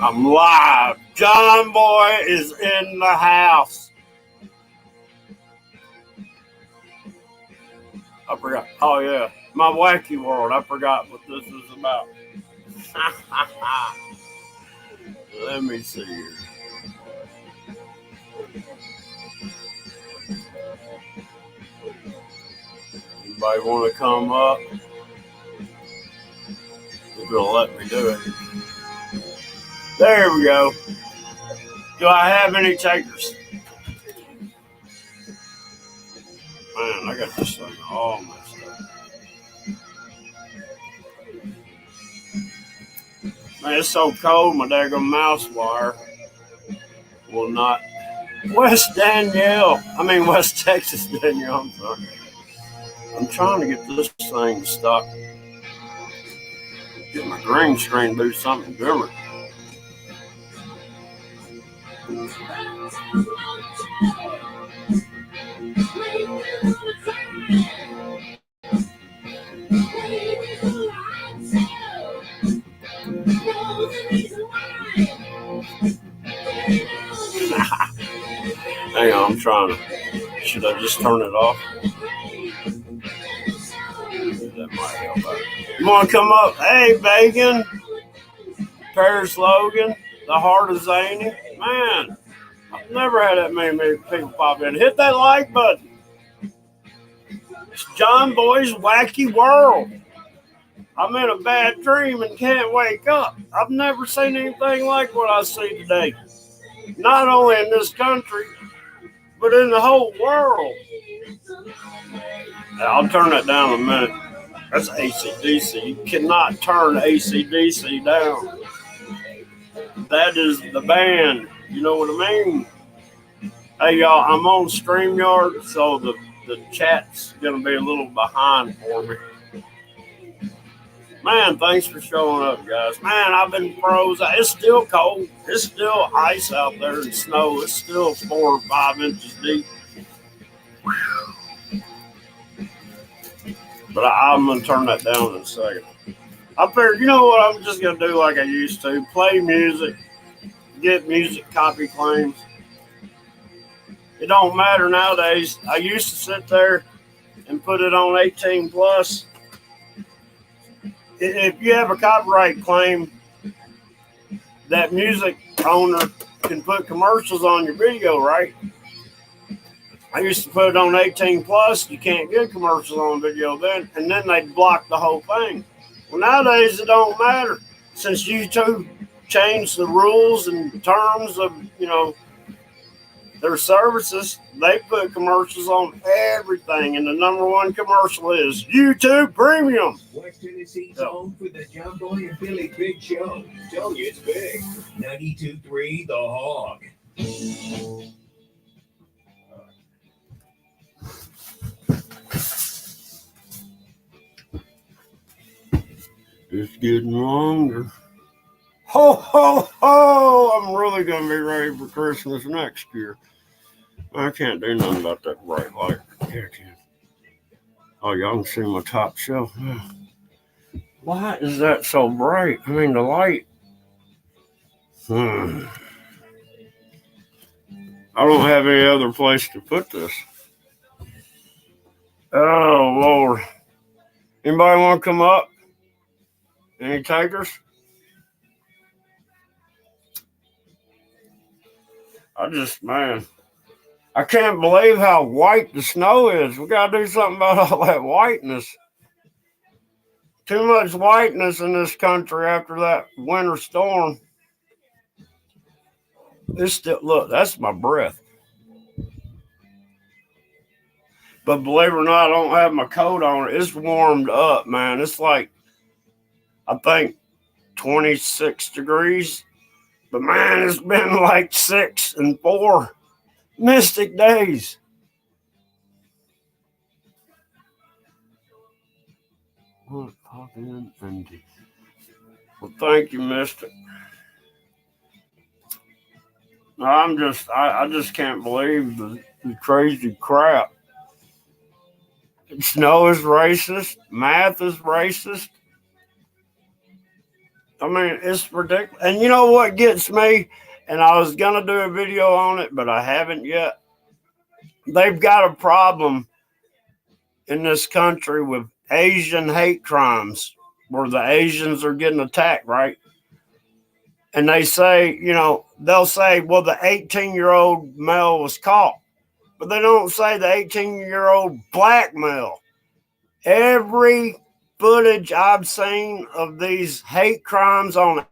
I'm live. John Boy is in the house. I forgot. Oh, yeah. My wacky world. I forgot what this is about. Let me see here. Anybody want to come up? You're going to let me do it. There we go. Do I have any takers? Man, I got this thing all messed up. Man, it's so cold, my daggone mouse wire will not. West Texas Danielle, I'm sorry. I'm trying to get this thing stuck. Get my green screen to do something different. Hang on, I'm trying to. Should I just turn it off? That might help out. You want to come up? Hey, Bacon. Paris Logan. The Heart of Zany. Man, I've never had that many people pop in. Hit that like button. It's John Boy's Wacky World. I'm in a bad dream and can't wake up. I've never seen anything like what I see today. Not only in this country, but in the whole world. I'll turn that down in a minute. That's AC/DC. You cannot turn AC/DC down. That is the band. You know what I mean? Hey, y'all, I'm on StreamYard, so the chat's going to be a little behind for me. Man, thanks for showing up, guys. Man, I've been froze. It's still cold. It's still ice out there and snow. It's still 4 or 5 inches deep. But I'm going to turn that down in a second. I figured, you know what, I'm just going to do like I used to. Play music. Get music copy claims. It don't matter nowadays. I used to sit there and put it on 18 plus. If you have a copyright claim, that music owner can put commercials on your video, right? I used to put it on 18 plus. You can't get commercials on video then, and then they'd block the whole thing. Well, nowadays it don't matter. Since YouTube changed the rules and terms of, their services, they put commercials on everything, and the number one commercial is YouTube Premium. West Tennessee's home for the John Boy and Billy Big Show. Tell you it's big. 92.3 The Hog. It's getting longer. Ho, ho, ho! I'm really going to be ready for Christmas next year. I can't do nothing about that bright light. Yeah, I can. Oh, y'all can see my top shelf. Why is that so bright? I mean, the light. I don't have any other place to put this. Oh, Lord. Anybody want to come up? Any takers? I can't believe how white the snow is. We got to do something about all that whiteness. Too much whiteness in this country after that winter storm. Look, that's my breath. But believe it or not, I don't have my coat on. It's warmed up, man. It's like, I think, 26 degrees. But man, it's been like 6 and 4 mystic days. Pop in and well, thank you, Mystic. I just can't believe the crazy crap. Snow is racist. Math is racist. I mean, it's ridiculous. And you know what gets me? And I was going to do a video on it, but I haven't yet. They've got a problem in this country with Asian hate crimes where the Asians are getting attacked, right? And they say, you know, they'll say, well, the 18-year-old male was caught. But they don't say the 18-year-old black male. Every footage I've seen of these hate crimes on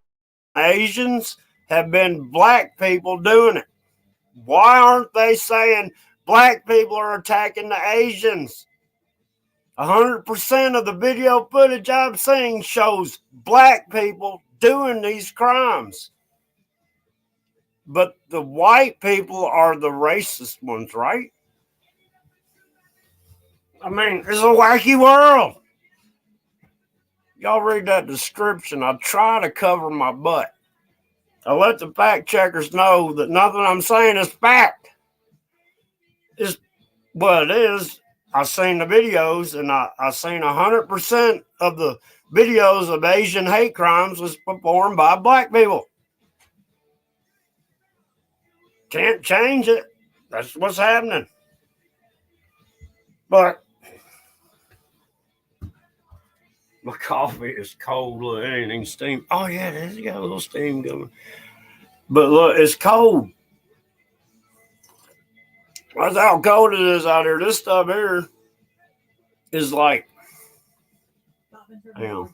Asians have been black people doing it. Why aren't they saying black people are attacking the Asians? 100% of the video footage I've seen shows black people doing these crimes. But the white people are the racist ones, right? I mean, it's a wacky world. Y'all read that description. I try to cover my butt. I let the fact checkers know that nothing I'm saying is fact. It's what it is. I seen the videos, and I seen 100% of the videos of Asian hate crimes was performed by black people. Can't change it. That's what's happening. But my coffee is cold. Look, it ain't even steam. Oh yeah, there's got a little steam going. But look, it's cold. That's how cold it is out here. This stuff here is like, damn.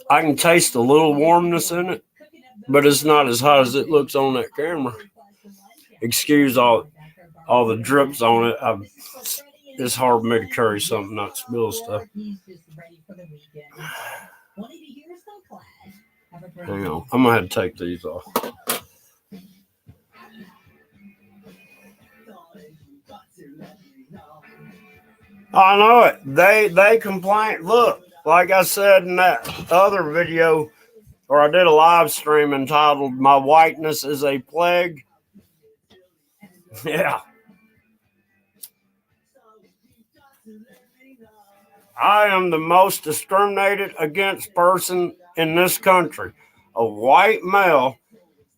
I can taste a little warmness in it, but it's not as hot as it looks on that camera. Excuse all the drips on it. It's hard for me to carry something, not spill stuff. Hang on, I'm gonna have to take these off. I know it. They complain. Look, like I said in that other video, or I did a live stream entitled "My Whiteness is a Plague." Yeah. I am the most discriminated against person in this country. A white male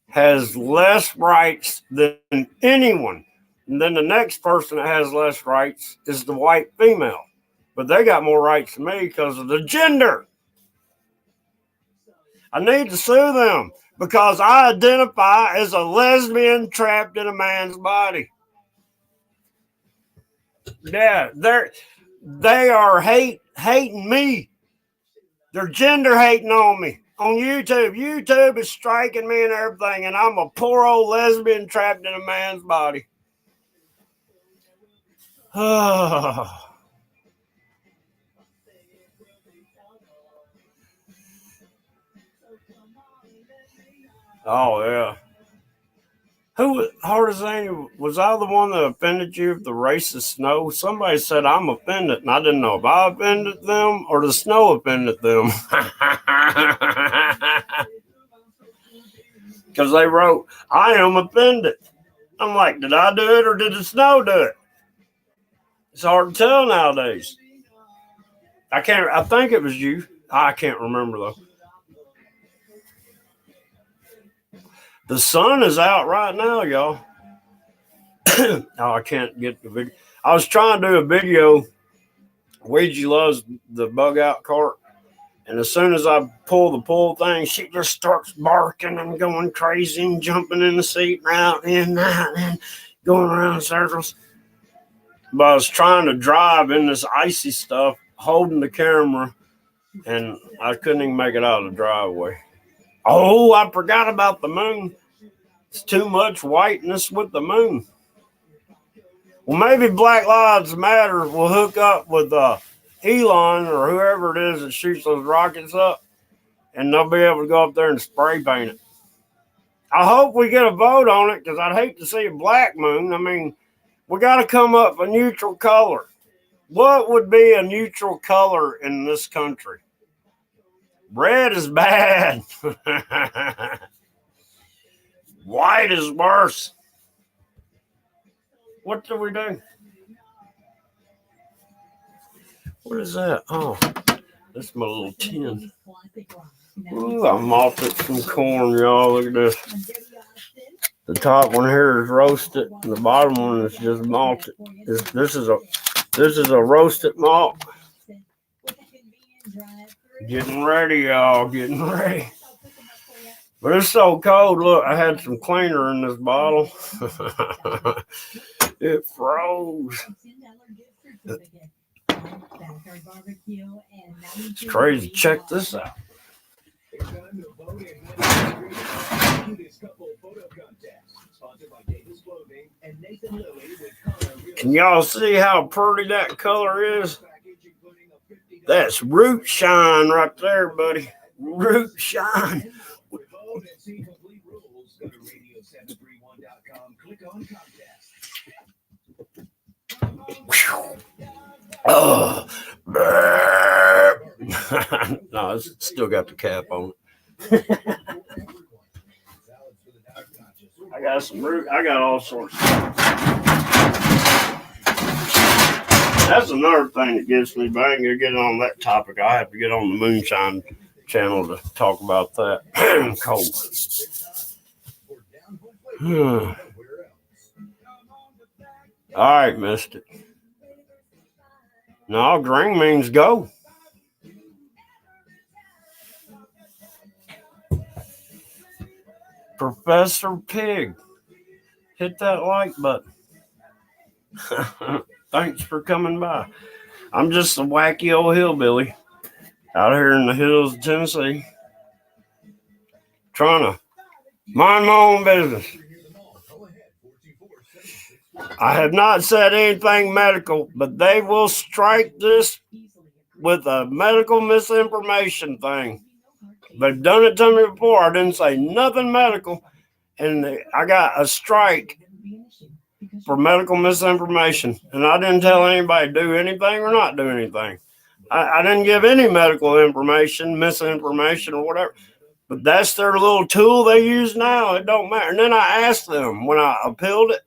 has less rights than anyone. And then the next person that has less rights is the white female. But they got more rights than me because of the gender. I need to sue them because I identify as a lesbian trapped in a man's body. Yeah, they are hating me. They're gender hating on me on YouTube. YouTube is striking me and everything, and I'm a poor old lesbian trapped in a man's body. Oh, yeah. Who, Hardizania, was I the one that offended you with the racist snow? Somebody said I'm offended, and I didn't know if I offended them or the snow offended them. Because they wrote, I am offended. I'm like, did I do it or did the snow do it? It's hard to tell nowadays. I think it was you. I can't remember though. The sun is out right now, y'all. Oh, I can't get the video. I was trying to do a video. Ouija loves the bug out cart. And as soon as I pull the pull thing, she just starts barking and going crazy and jumping in the seat and out and going around in circles. But I was trying to drive in this icy stuff, holding the camera, and I couldn't even make it out of the driveway. Oh, I forgot about the moon. It's too much whiteness with the moon. Well, maybe Black Lives Matter will hook up with Elon or whoever it is that shoots those rockets up, and they'll be able to go up there and spray paint it. I hope we get a vote on it because I'd hate to see a black moon. I mean, we got to come up with a neutral color. What would be a neutral color in this country? Red is bad. White is worse. What do we do? What is that? Oh, That's my little tin. Ooh, I malted some corn, y'all. Look at this. The top one here is roasted, and the bottom one is just malted. This is a roasted malt. Getting ready, y'all. Getting ready. But it's so cold. Look, I had some cleaner in this bottle. It froze. It's crazy. Check this out. Can y'all see how pretty that color is? That's root shine right there, buddy. Root shine. Oh, no, it's still got the cap on it. I got some root. I got all sorts. That's another thing that gets me, but I ain't gonna get on that topic. I have to get on the Moonshine channel to talk about that. Cold. All right, missed it. No, green means go. Professor Pig, hit that like button. Thanks for coming by. I'm just a wacky old hillbilly out here in the hills of Tennessee, trying to mind my own business. I have not said anything medical, but they will strike this with a medical misinformation thing. They've done it to me before. I didn't say nothing medical, and I got a strike for medical misinformation. And I didn't tell anybody to do anything or not do anything. I didn't give any medical information, misinformation, or whatever. But that's their little tool they use now. It don't matter. And then I asked them when I appealed it.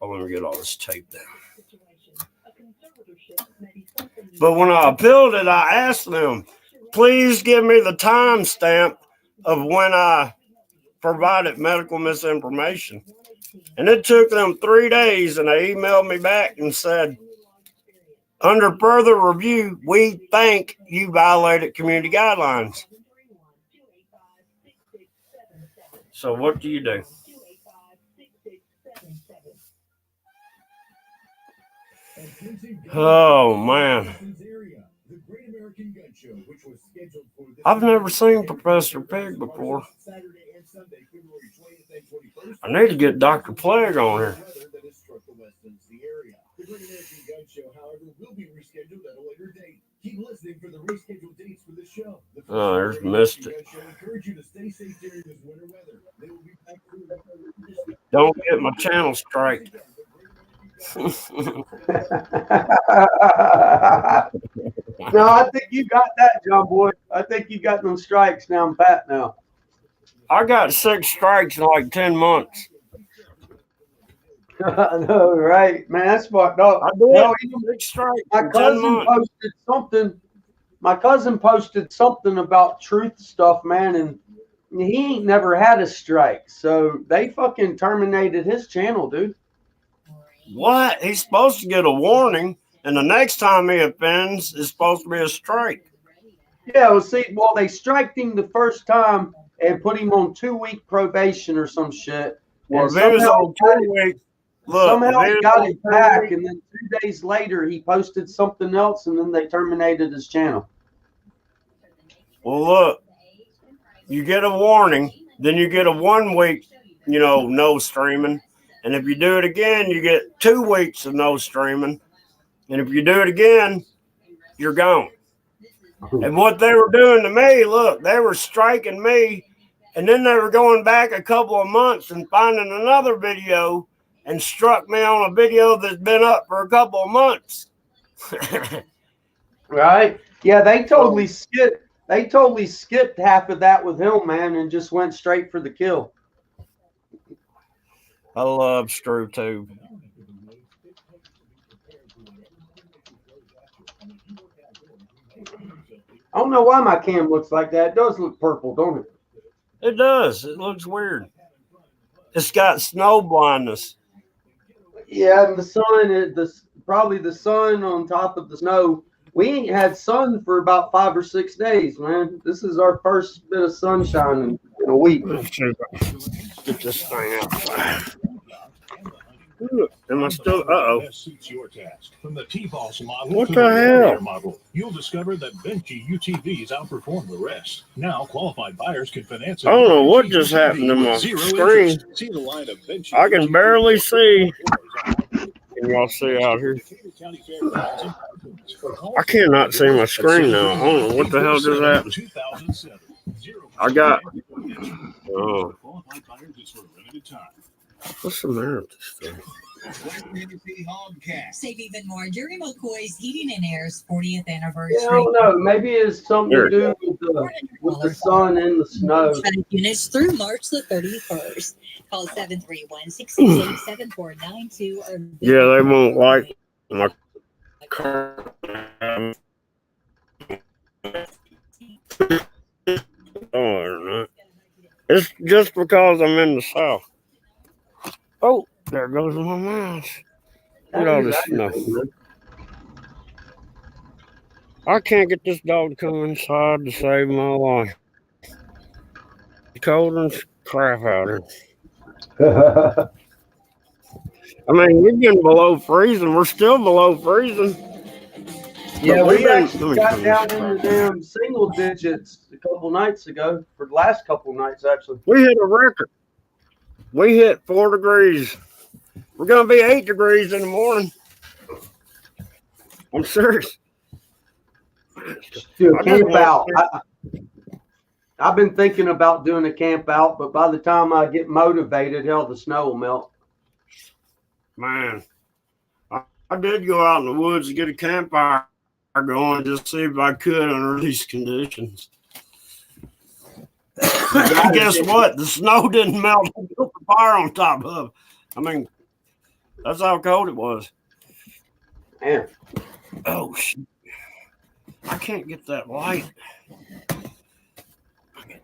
Oh, let me get all this tape down. But when I appealed it, I asked them, please give me the timestamp of when I provided medical misinformation. And it took them 3 days, and they emailed me back and said, under further review, we think you violated community guidelines. So what do you do? Oh, man. I've never seen Professor Pig before. I need to get Dr. Plague on here. Oh, there's Mystic. Don't get my channel striked. No, I think you got that, John Boy. I think you got them strikes now. I'm pat now. I got 6 strikes in like 10 months. I know, right? Man, that's fucked up. I did. Hell, 6 strikes my in 10 cousin months. posted something. My cousin posted something about truth stuff, man, and he ain't never had a strike. So they fucking terminated his channel, dude. What? He's supposed to get a warning, and the next time he offends is supposed to be a strike. Yeah, well, see, they striked him the first time and put him on 2-week probation or some shit. Well, if he was on 2 weeks, somehow he got it back, and then 2 days later he posted something else, and then they terminated his channel. Well, look, you get a warning, then you get a 1 week, no streaming. And if you do it again, you get 2 weeks of no streaming. And if you do it again, you're gone. And what they were doing to me, look, they were striking me. And then they were going back a couple of months and finding another video and struck me on a video that's been up for a couple of months. Right? Yeah, they totally skipped. They totally skipped half of that with him, man, and just went straight for the kill. I love StrewTube. I don't know why my cam looks like that. It does look purple, don't it? It does. It looks weird. It's got snow blindness. Yeah, and the sun, probably the sun on top of the snow. We ain't had sun for about 5 or 6 days, man. This is our first bit of sunshine in a week. Let's see if I can get this thing out. Am I still? Uh-oh. From the T-Boss model What to the Warrior hell? model, you'll discover that Benchy UTVs outperform the rest. Now, qualified buyers can finance it. I don't know what just happened to my screen. See the line of Benchy I can barely see. Can y'all see out here? I cannot see my screen now. I don't know what the hell just happened. I got. Oh. What's the matter with this thing? Save even more during McCoy's Heating and Air's 40th anniversary. Yeah, I don't know. Maybe it's something to do with the sun and the snow. Units through March the 31st. Call 731-668-7492. Yeah, they won't like my car. Oh, they're not. It's just because I'm in the South. Oh, there goes my mouse. Look at all this snow. I can't get this dog to come inside to save my life. It's cold and crap out here. I mean, we're getting below freezing. We're still below freezing. Yeah, we actually got down into damn single digits a couple nights ago. For the last couple nights, actually. We hit a record. We hit 4 degrees. We're going to be 8 degrees in the morning. I'm serious. Do a camp out. I've been thinking about doing a camp out, but by the time I get motivated, hell, the snow will melt. Man, I did go out in the woods to get a campfire going just to see if I could under these conditions. Guess what? The snow didn't melt. I put the fire on top of. I mean, that's how cold it was. Man. Oh, shit. I can't get that light.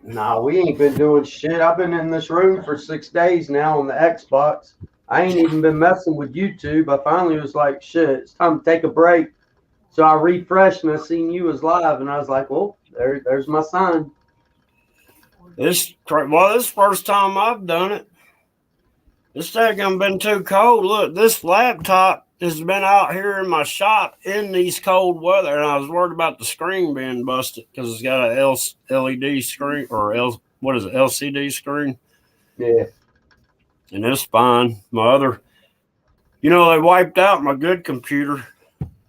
Nah, we ain't been doing shit. I've been in this room for 6 days now on the Xbox. I ain't even been messing with YouTube. I finally was like, shit, it's time to take a break. So I refreshed and I seen you was live, and I was like, well, there's my sign. This is the first time I've done it. This thing hasn't been too cold. Look, this laptop has been out here in my shop in these cold weather, and I was worried about the screen being busted because it's got a LED screen or LCD screen. Yeah. And it's fine. My other, they wiped out my good computer.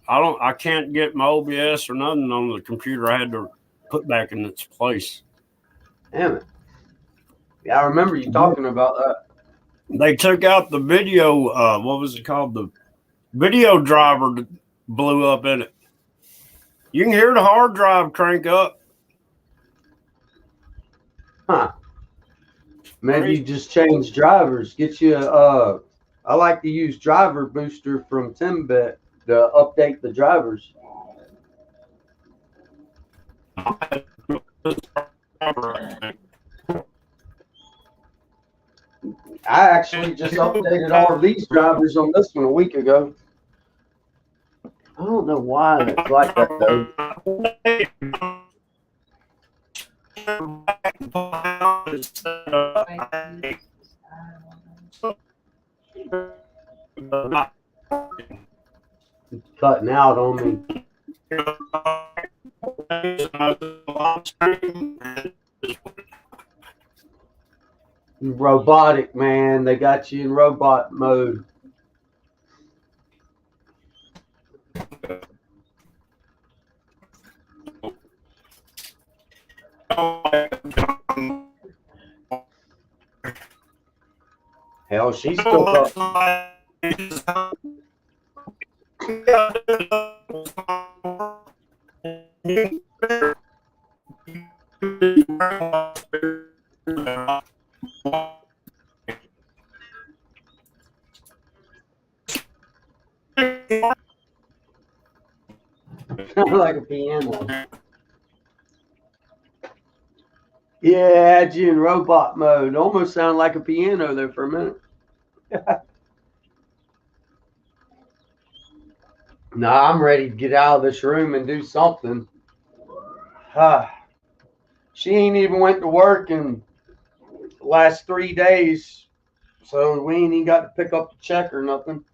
I can't get my OBS or nothing on the computer. I had to put back in its place. Damn it. Yeah, I remember you talking about that. They took out the video, what was it called? The video driver that blew up in it. You can hear the hard drive crank up. Huh. Maybe you just change drivers. Get you I like to use Driver Booster from Timbit to update the drivers. I actually just updated all of these drivers on this one a week ago. I don't know why it's like that though. It's cutting out on me. Robotic, man. They got you in robot mode. Hell, she's still up. Like a piano. Yeah, I had you in robot mode. Almost sounded like a piano there for a minute. Nah, I'm ready to get out of this room and do something. She ain't even went to work in the last 3 days, so we ain't even got to pick up the check or nothing.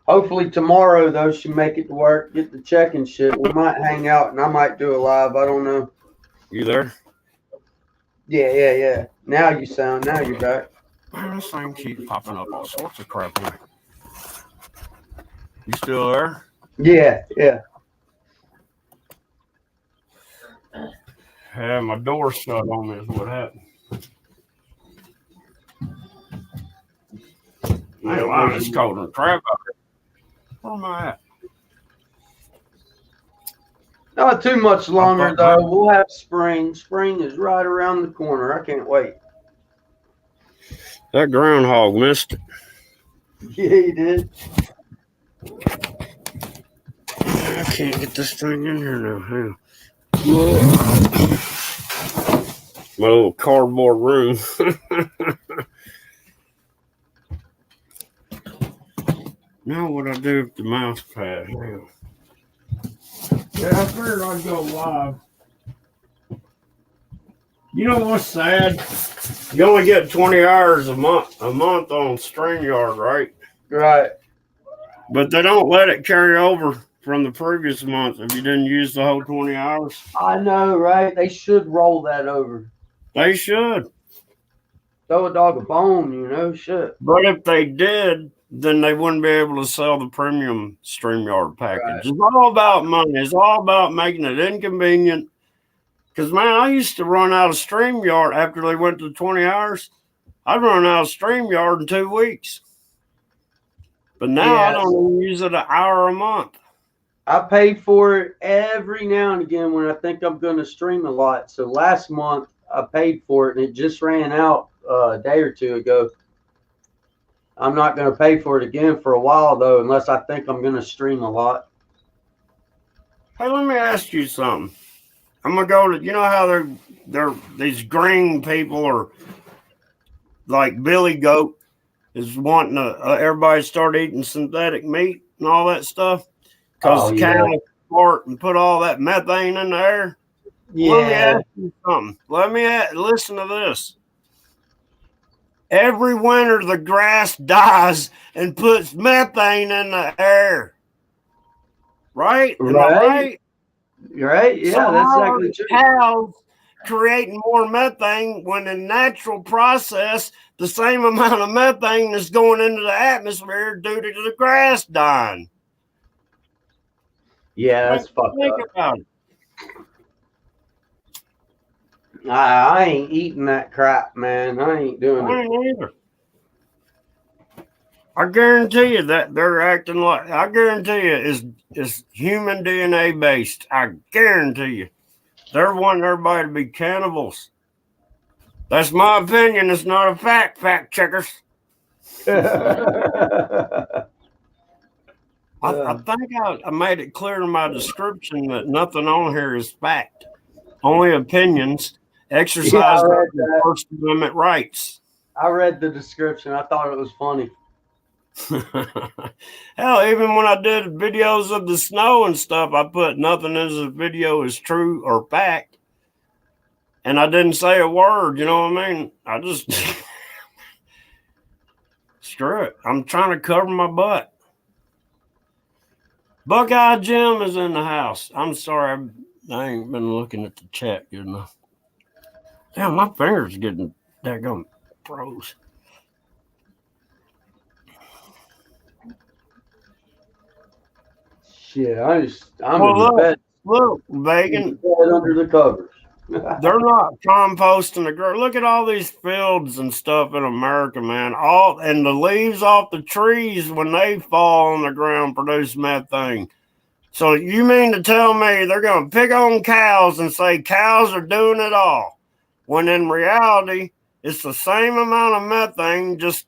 Hopefully tomorrow, though, she make it to work, get the check and shit. We might hang out and I might do a live. I don't know. You there? Yeah. Now you're back. Man, this thing keeps popping up all sorts of crap here. You still there? Yeah. Yeah, my door shut on me is what happened. Man, wow, it's cold and crap out here. Where am I at? Not too much longer, though. We'll have spring. Spring is right around the corner. I can't wait. That groundhog missed it. Yeah, he did. I can't get this thing in here now. My little cardboard room. Now what I do with the mouse pad? Yeah, I figured I'd go live. You know what's sad? You only get 20 hours a month on StreamYard, right? Right. But they don't let it carry over from the previous month if you didn't use the whole 20 hours. I know, right? They should roll that over. They should. Throw a dog a bone, you know, shit. But if they did, then they wouldn't be able to sell the premium StreamYard package. Right. It's all about money. It's all about making it inconvenient. Because, man, I used to run out of StreamYard after they went to 20 hours. I'd run out of StreamYard in 2 weeks. But now I don't even use it an hour a month. I pay for it every now and again when I think I'm going to stream a lot. So last month I paid for it and it just ran out a day or two ago. I'm not going to pay for it again for a while, though, unless I think I'm going to stream a lot. Hey, let me ask you something. I'm going to go to, you know how they're these green people are like Billy Goat is wanting to, everybody start eating synthetic meat and all that stuff because the cows fart and put all that methane in the air. Yeah. Let me ask you something. Listen to this. Every winter, the grass dies and puts methane in the air. Right? Am I right? Right? Yeah, so that's exactly true. Cows creating more methane when in natural process, the same amount of methane is going into the atmosphere due to the grass dying. Yeah, that's fucked think up. About it. I ain't eating that crap, man. I ain't doing I ain't either. I guarantee you that they're acting like, I guarantee you is human DNA based. I guarantee you. They're wanting everybody to be cannibals. That's my opinion. It's not a fact checkers. I think I made it clear in my description that nothing on here is fact. Only opinions. Exercise their First Amendment rights. I read the description. I thought it was funny. Hell, even when I did videos of the snow and stuff, I put nothing in the video is true or fact. And I didn't say a word, you know what I mean? I just screw it. I'm trying to cover my butt. Buckeye Jim is in the house. I'm sorry, I ain't been looking at the chat good enough. Damn, my fingers getting daggone froze. Shit, I'm in the bed. Look, Vegan. Under the covers. They're not composting the ground. Look at all these fields and stuff in America, man. And the leaves off the trees when they fall on the ground produce methane. So you mean to tell me they're going to pick on cows and say cows are doing it all, when in reality it's the same amount of methane, just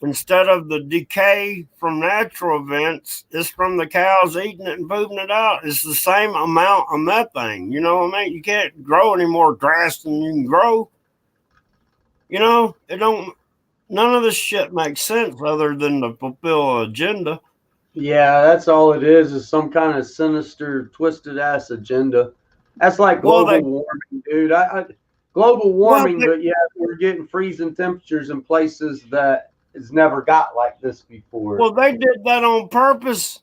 instead of the decay from natural events, it's from the cows eating it and pooping it out. It's the same amount of methane. You know what I mean? You can't grow any more grass than you can grow. You know, none of this shit makes sense other than to fulfill an agenda. Yeah, that's all it is some kind of sinister, twisted ass agenda. That's like global warming, dude. Global warming, but yeah, we're getting freezing temperatures in places that has never got like this before. Well, they did that on purpose.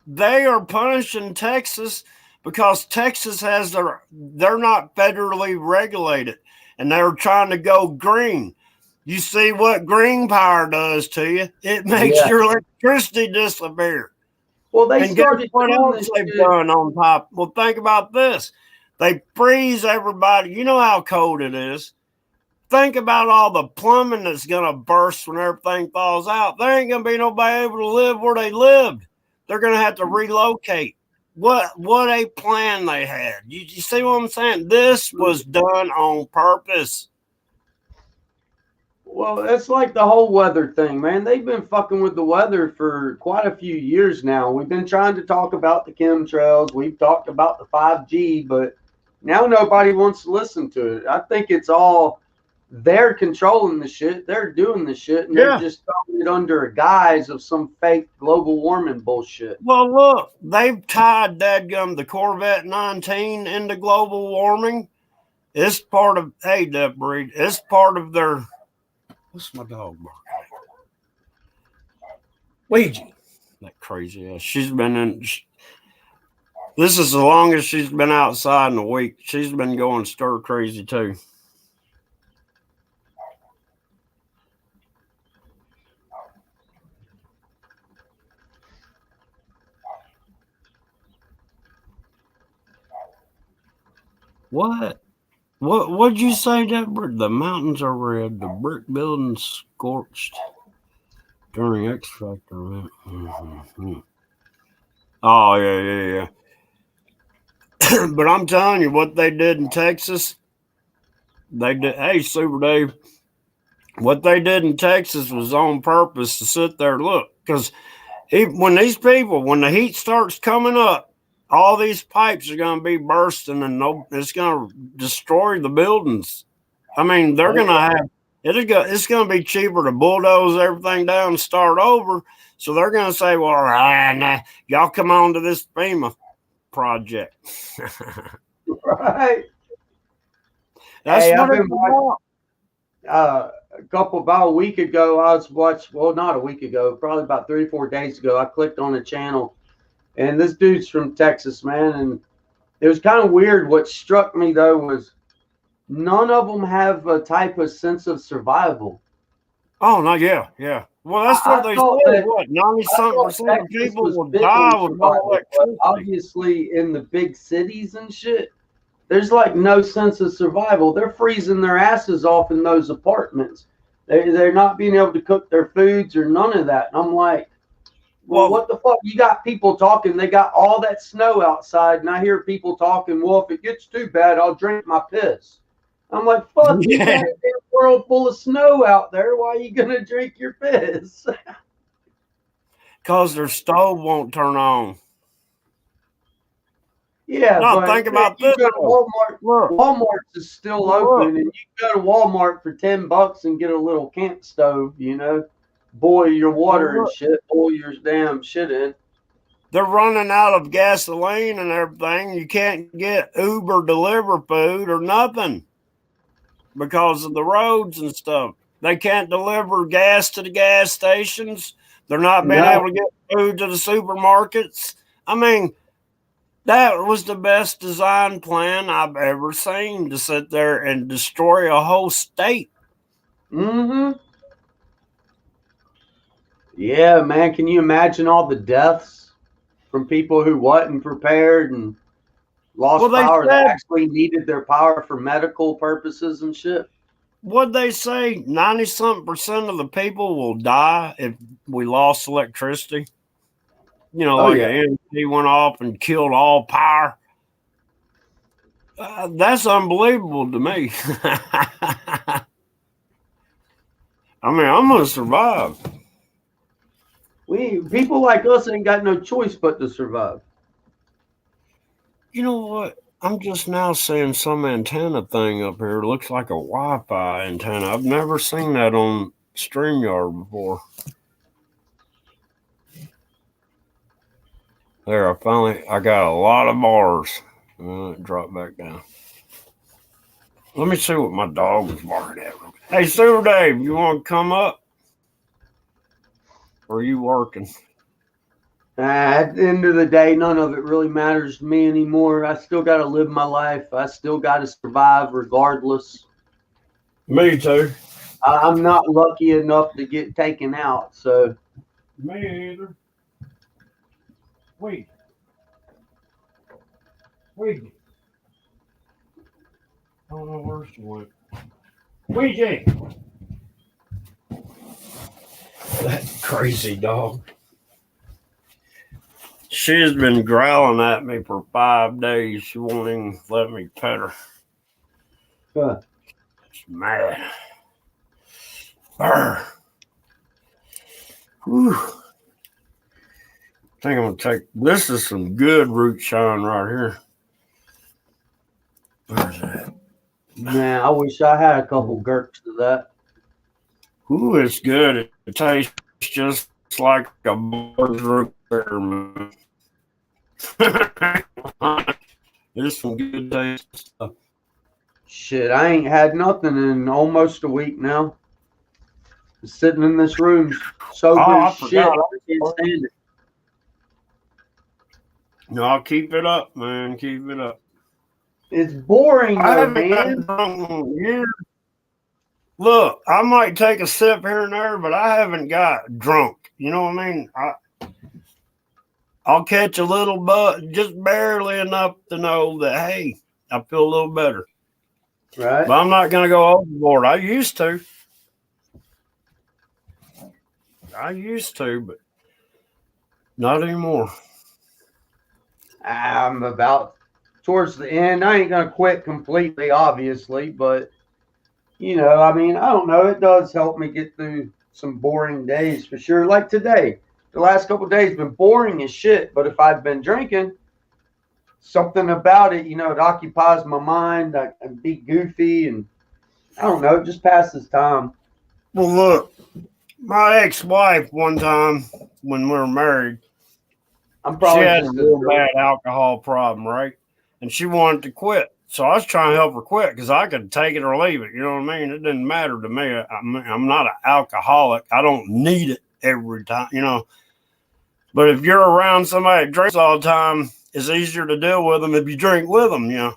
They are punishing Texas because Texas they're not federally regulated, and they're trying to go green. You see what green power does to you? It makes your electricity disappear. Well, they started what else they've done on top? Well, think about this. They freeze everybody. You know how cold it is. Think about all the plumbing that's going to burst when everything falls out. There ain't going to be nobody able to live where they lived. They're going to have to relocate. What a plan they had. You see what I'm saying? This was done on purpose. Well, it's like the whole weather thing, man. They've been fucking with the weather for quite a few years now. We've been trying to talk about the chemtrails. We've talked about the 5G, but now nobody wants to listen to it. I think it's all they're controlling the shit. They're doing the shit, and they're just throwing it under a guise of some fake global warming bullshit. Well, look, they've tied dadgum the Corvette 19 into global warming. It's part of, hey, that breed, it's part of their, what's my dog barking? Ouija. That crazy ass. She's been in, this is the longest she's been outside in a week. She's been going stir crazy too. What? What'd you say, Deborah? The mountains are red, the brick buildings scorched during X Factor. Mm-hmm. Oh, yeah. But I'm telling you, what they did in Texas, they did. Hey, Super Dave, what they did in Texas was on purpose to sit there, look, because when the heat starts coming up, all these pipes are going to be bursting, and it's going to destroy the buildings. I mean, they're going to have it's going to be cheaper to bulldoze everything down and start over. So they're going to say, "Well, nah, y'all come on to this FEMA project." Right. That's what it's about. About a week ago, not a week ago, probably about 3 or 4 days ago, I clicked on a channel. And this dude's from Texas, man. And it was kind of weird. What struck me, though, was none of them have a type of sense of survival. Oh, no, yeah. Well, that's what they said. What, 90-something% of people will die with no electricity. Obviously, in the big cities and shit, there's like no sense of survival. They're freezing their asses off in those apartments. They're not being able to cook their foods or none of that. And I'm like, well, what the fuck? You got people talking. They got all that snow outside, and I hear people talking, well, if it gets too bad, I'll drink my piss. I'm like, fuck, you got a damn world full of snow out there. Why are you going to drink your piss? Because their stove won't turn on. Yeah, no, but think about you this. go to Walmart. Walmart is still open, and you can go to Walmart for $10 and get a little camp stove, you know. Boil your water and shit, boil your damn shit in. They're running out of gasoline and everything. You can't get Uber deliver food or nothing because of the roads and stuff. They can't deliver gas to the gas stations. They're not being able to get food to the supermarkets. I mean, that was the best design plan I've ever seen, to sit there and destroy a whole state. Mm-hmm. Yeah, man, can you imagine all the deaths from people who wasn't prepared and lost power that actually needed their power for medical purposes and shit? What'd they say? 90-something% of the people will die if we lost electricity. You know, an energy went off and killed all power. That's unbelievable to me. I mean, I'm going to survive. People like us ain't got no choice but to survive. You know what? I'm just now seeing some antenna thing up here. It looks like a Wi-Fi antenna. I've never seen that on StreamYard before. There, I got a lot of bars. It dropped back down. Let me see what my dog was barking at. Hey, Super Dave, you want to come up? Or are you working? At the end of the day, none of it really matters to me anymore. I still got to live my life. I still got to survive regardless. Me too. I'm not lucky enough to get taken out, so. Me either. Wait. I don't know where she went. Ouija! That crazy dog. She's been growling at me for 5 days. She won't even let me pet her. Huh. She's mad. Brr. Whew. I think I'm going to take, this is some good root shine right here. Where's that? Man, I wish I had a couple gurks of that. Ooh, it's good. It tastes just like a bird's root beer, man. There's some good taste stuff. Shit, I ain't had nothing in almost a week now. Sitting in this room, sober I as shit. forgot. I can't stand it. No, I'll keep it up, man. Keep it up. It's boring, I though, haven't gotten man. drunk in years. Look, I might take a sip here and there, but I haven't got drunk. You know what I mean? I'll catch a little buzz, just barely enough to know that, hey, I feel a little better. Right? But I'm not going to go overboard. I used to, but not anymore. I'm about towards the end. I ain't gonna quit completely, obviously, but you know, I mean, I don't know. It does help me get through some boring days for sure. Like today, the last couple of days been boring as shit. But if I'd been drinking, something about it, you know, it occupies my mind. I can be goofy, and I don't know, it just passes time. Well, look, my ex-wife one time when we were married, I'm she probably had a just real bad alcohol problem, right? And she wanted to quit. So I was trying to help her quit because I could take it or leave it. You know what I mean? It didn't matter to me. I'm not an alcoholic. I don't need it every time, you know. But if you're around somebody that drinks all the time, it's easier to deal with them if you drink with them, you know.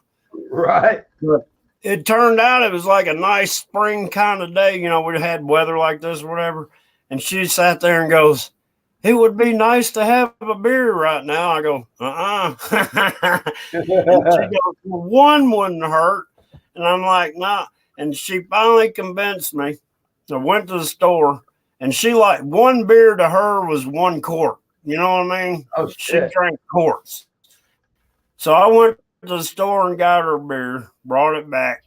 right. But it turned out it was like a nice spring kind of day. You know, we had weather like this or whatever. And she sat there and goes, it would be nice to have a beer right now. I go, And she goes, well, one wouldn't hurt. And I'm like, nah. And she finally convinced me. I went to the store, and she like one beer to her was one quart. You know what I mean? Oh, She shit. drank quarts. So I went to the store and got her beer, brought it back.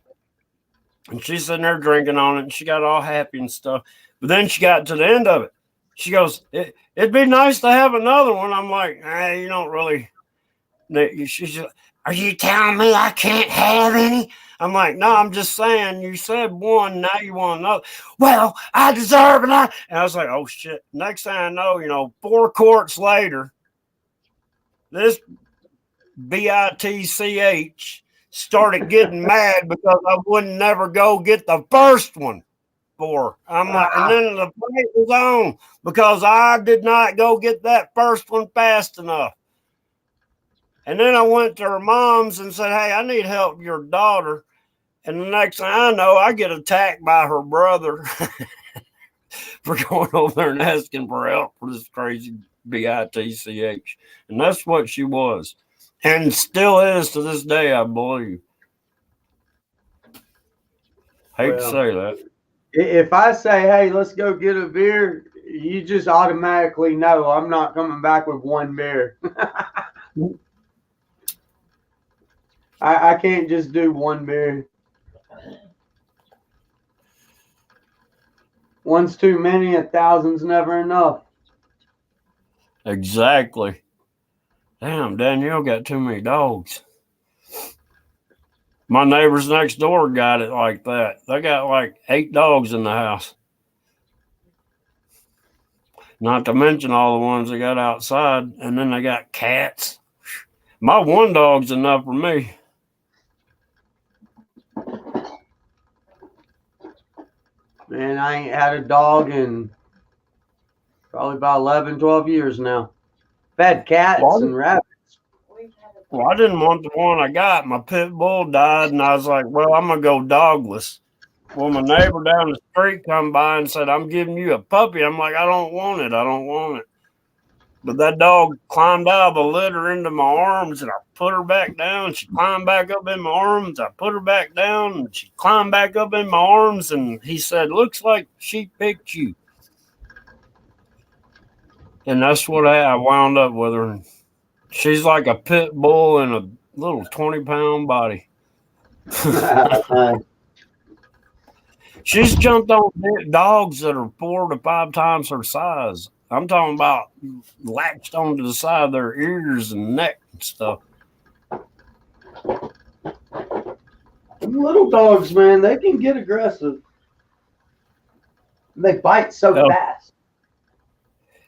And she's sitting there drinking on it, and she got all happy and stuff. But then she got to the end of it. She goes, it'd be nice to have another one. I'm like, you don't really. She's like, are you telling me I can't have any? I'm like, no, I'm just saying you said one, now you want another. Well, I deserve it. And I was like, oh, shit. Next thing I know, you know, 4 quarts later, this bitch started getting mad because I wouldn't never go get the first one. I'm like, and then the fight was on because I did not go get that first one fast enough. And then I went to her mom's and said, hey, I need help with your daughter. And the next thing I know, I get attacked by her brother for going over there and asking for help for this crazy bitch. And that's what she was. And still is to this day, I believe. Hate to say that. If I say, hey, let's go get a beer, you just automatically know I'm not coming back with one beer. I can't just do one beer. One's too many, 1,000's never enough. Exactly. Damn, Danielle got too many dogs. My neighbors next door got it like that. They got like 8 dogs in the house. Not to mention all the ones they got outside. And then they got cats. My one dog's enough for me. Man, I ain't had a dog in probably about 11, 12 years now. I've had cats and rabbits. Well, I didn't want the one I got. My pit bull died, and I was like, well, I'm going to go dogless. Well, my neighbor down the street come by and said, I'm giving you a puppy. I'm like, I don't want it. I don't want it. But that dog climbed out of the litter into my arms, and I put her back down. She climbed back up in my arms. I put her back down, and she climbed back up in my arms. And he said, looks like she picked you. And that's what I wound up with her. She's like a pit bull in a little 20-pound body. She's jumped on dogs that are 4 to 5 times her size. I'm talking about latched onto the side of their ears and neck and stuff. Little dogs, man, they can get aggressive. They bite so fast.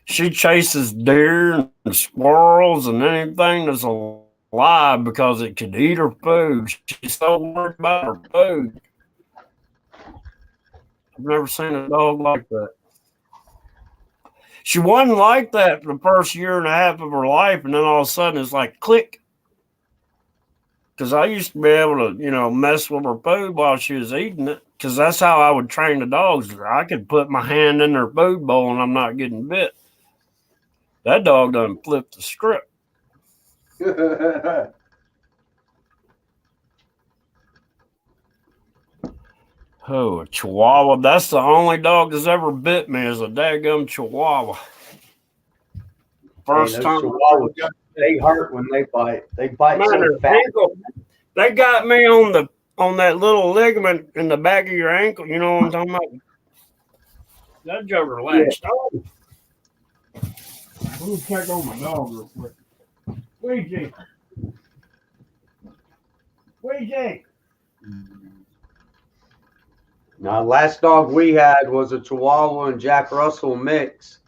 She chases deer and squirrels and anything that's alive because it could eat her food. She's so worried about her food. I've never seen a dog like that. She wasn't like that for the first year and a half of her life, and then all of a sudden it's like click. Because I used to be able to, mess with her food while she was eating it. Because that's how I would train the dogs. I could put my hand in their food bowl and I'm not getting bit. That dog done flipped the script. Oh, a Chihuahua. That's the only dog that's ever bit me is a daggum Chihuahua. First time. Chihuahuas, they hurt when they bite. They bite so fast. They got me on that little ligament in the back of your ankle. You know what I'm talking about? That joker latched on. Let me check on my dog real quick. Ouija. Now, last dog we had was a Chihuahua and Jack Russell mix.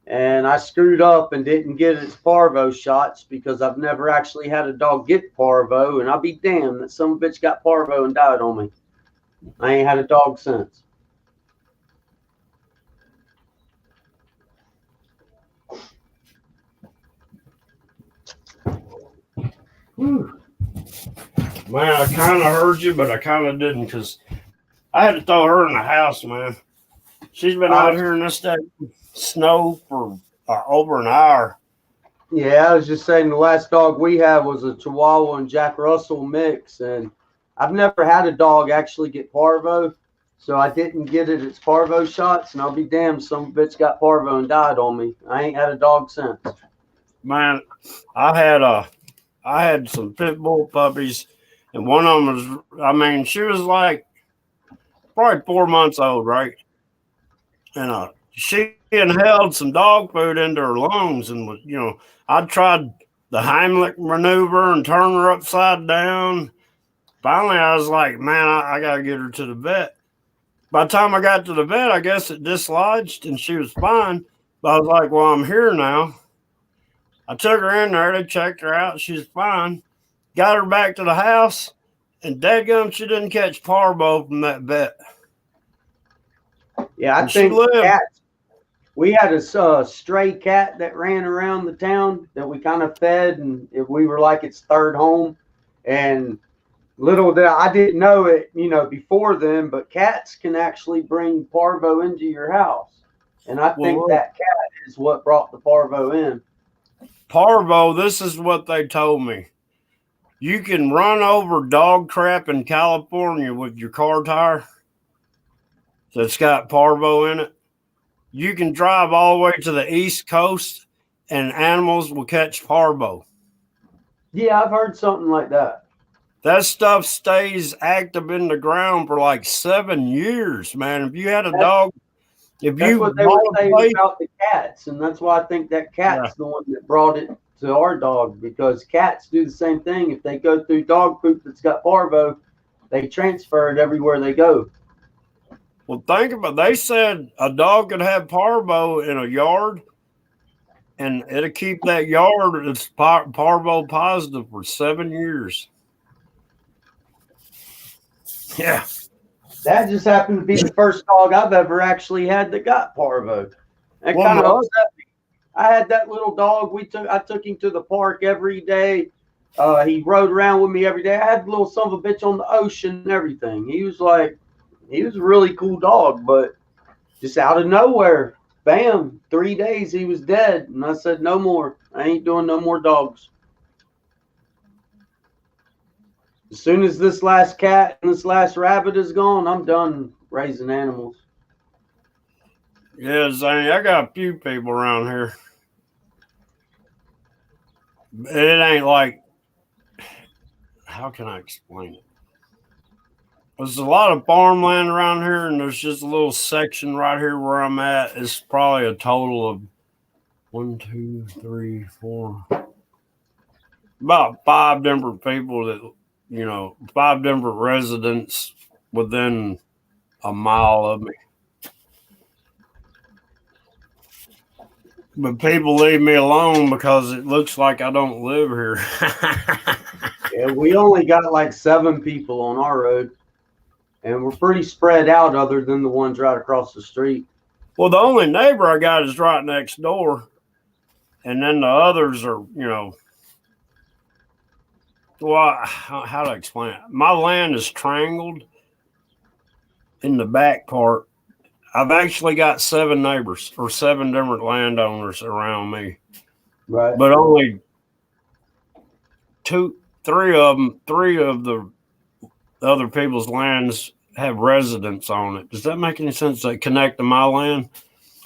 And I screwed up and didn't get its parvo shots because I've never actually had a dog get parvo. And I'll be damned that some bitch got parvo and died on me. I ain't had a dog since. Whew. Man, I kind of heard you, but I kind of didn't because I had to throw her in the house, man. She's been out here in this snow for over an hour. Yeah, I was just saying the last dog we had was a Chihuahua and Jack Russell mix. And I've never had a dog actually get parvo. So I didn't get it its parvo shots. And I'll be damned, some bitch got parvo and died on me. I ain't had a dog since. Man, I had some pit bull puppies, and one of them was, she was like probably 4 months old, right? And she inhaled some dog food into her lungs, and was, I tried the Heimlich maneuver and turn her upside down. Finally, I was like, man, I got to get her to the vet. By the time I got to the vet, I guess it dislodged, and she was fine. But I was like, well, I'm here now. I took her in there. They checked her out. She was fine. Got her back to the house, and dadgum, she didn't catch parvo from that vet. Yeah, I think cats. We had a stray cat that ran around the town that we kind of fed, and we were like its third home. And little that I didn't know it, before then, but cats can actually bring parvo into your house. And I think that cat is what brought the parvo in. Parvo, this is what they told me. You can run over dog crap in California with your car tire that's got parvo in it. You can drive all the way to the East Coast and animals will catch parvo. Yeah, I've heard something like that. That stuff stays active in the ground for like 7 years, man. If you had a dog If That's you what they were bought a saying place, about the cats, and that's why I think that cat's the one that brought it to our dog, because cats do the same thing. If they go through dog poop that's got parvo, they transfer it everywhere they go. well, think about. They said a dog could have parvo in a yard, and it'll keep that yard it's parvo positive for 7 years. Yeah. That just happened to be the first dog I've ever actually had that got parvo. That Well, kind of my- upset me. I had that little dog. I took him to the park every day. He rode around with me every day. I had the little son of a bitch on the ocean and everything. He was a really cool dog, but just out of nowhere, bam, 3 days he was dead. And I said, no more. I ain't doing no more dogs. As soon as this last cat and this last rabbit is gone, I'm done raising animals. Yeah, Zane, I got a few people around here. It ain't like, how can I explain it? There's a lot of farmland around here, and there's just a little section right here where I'm at. It's probably a total of 1, 2, 3, 4, about 5 different people that, 5 different residents within a mile of me. But people leave me alone because it looks like I don't live here. Yeah, we only got like 7 people on our road, and we're pretty spread out other than the ones right across the street. Well, the only neighbor I got is right next door. And then the others are, well, how to explain it? My land is triangled in the back part. I've actually got 7 neighbors or 7 different landowners around me. Right. But only 3 of the other people's lands have residents on it. Does that make any sense? They connect to my land?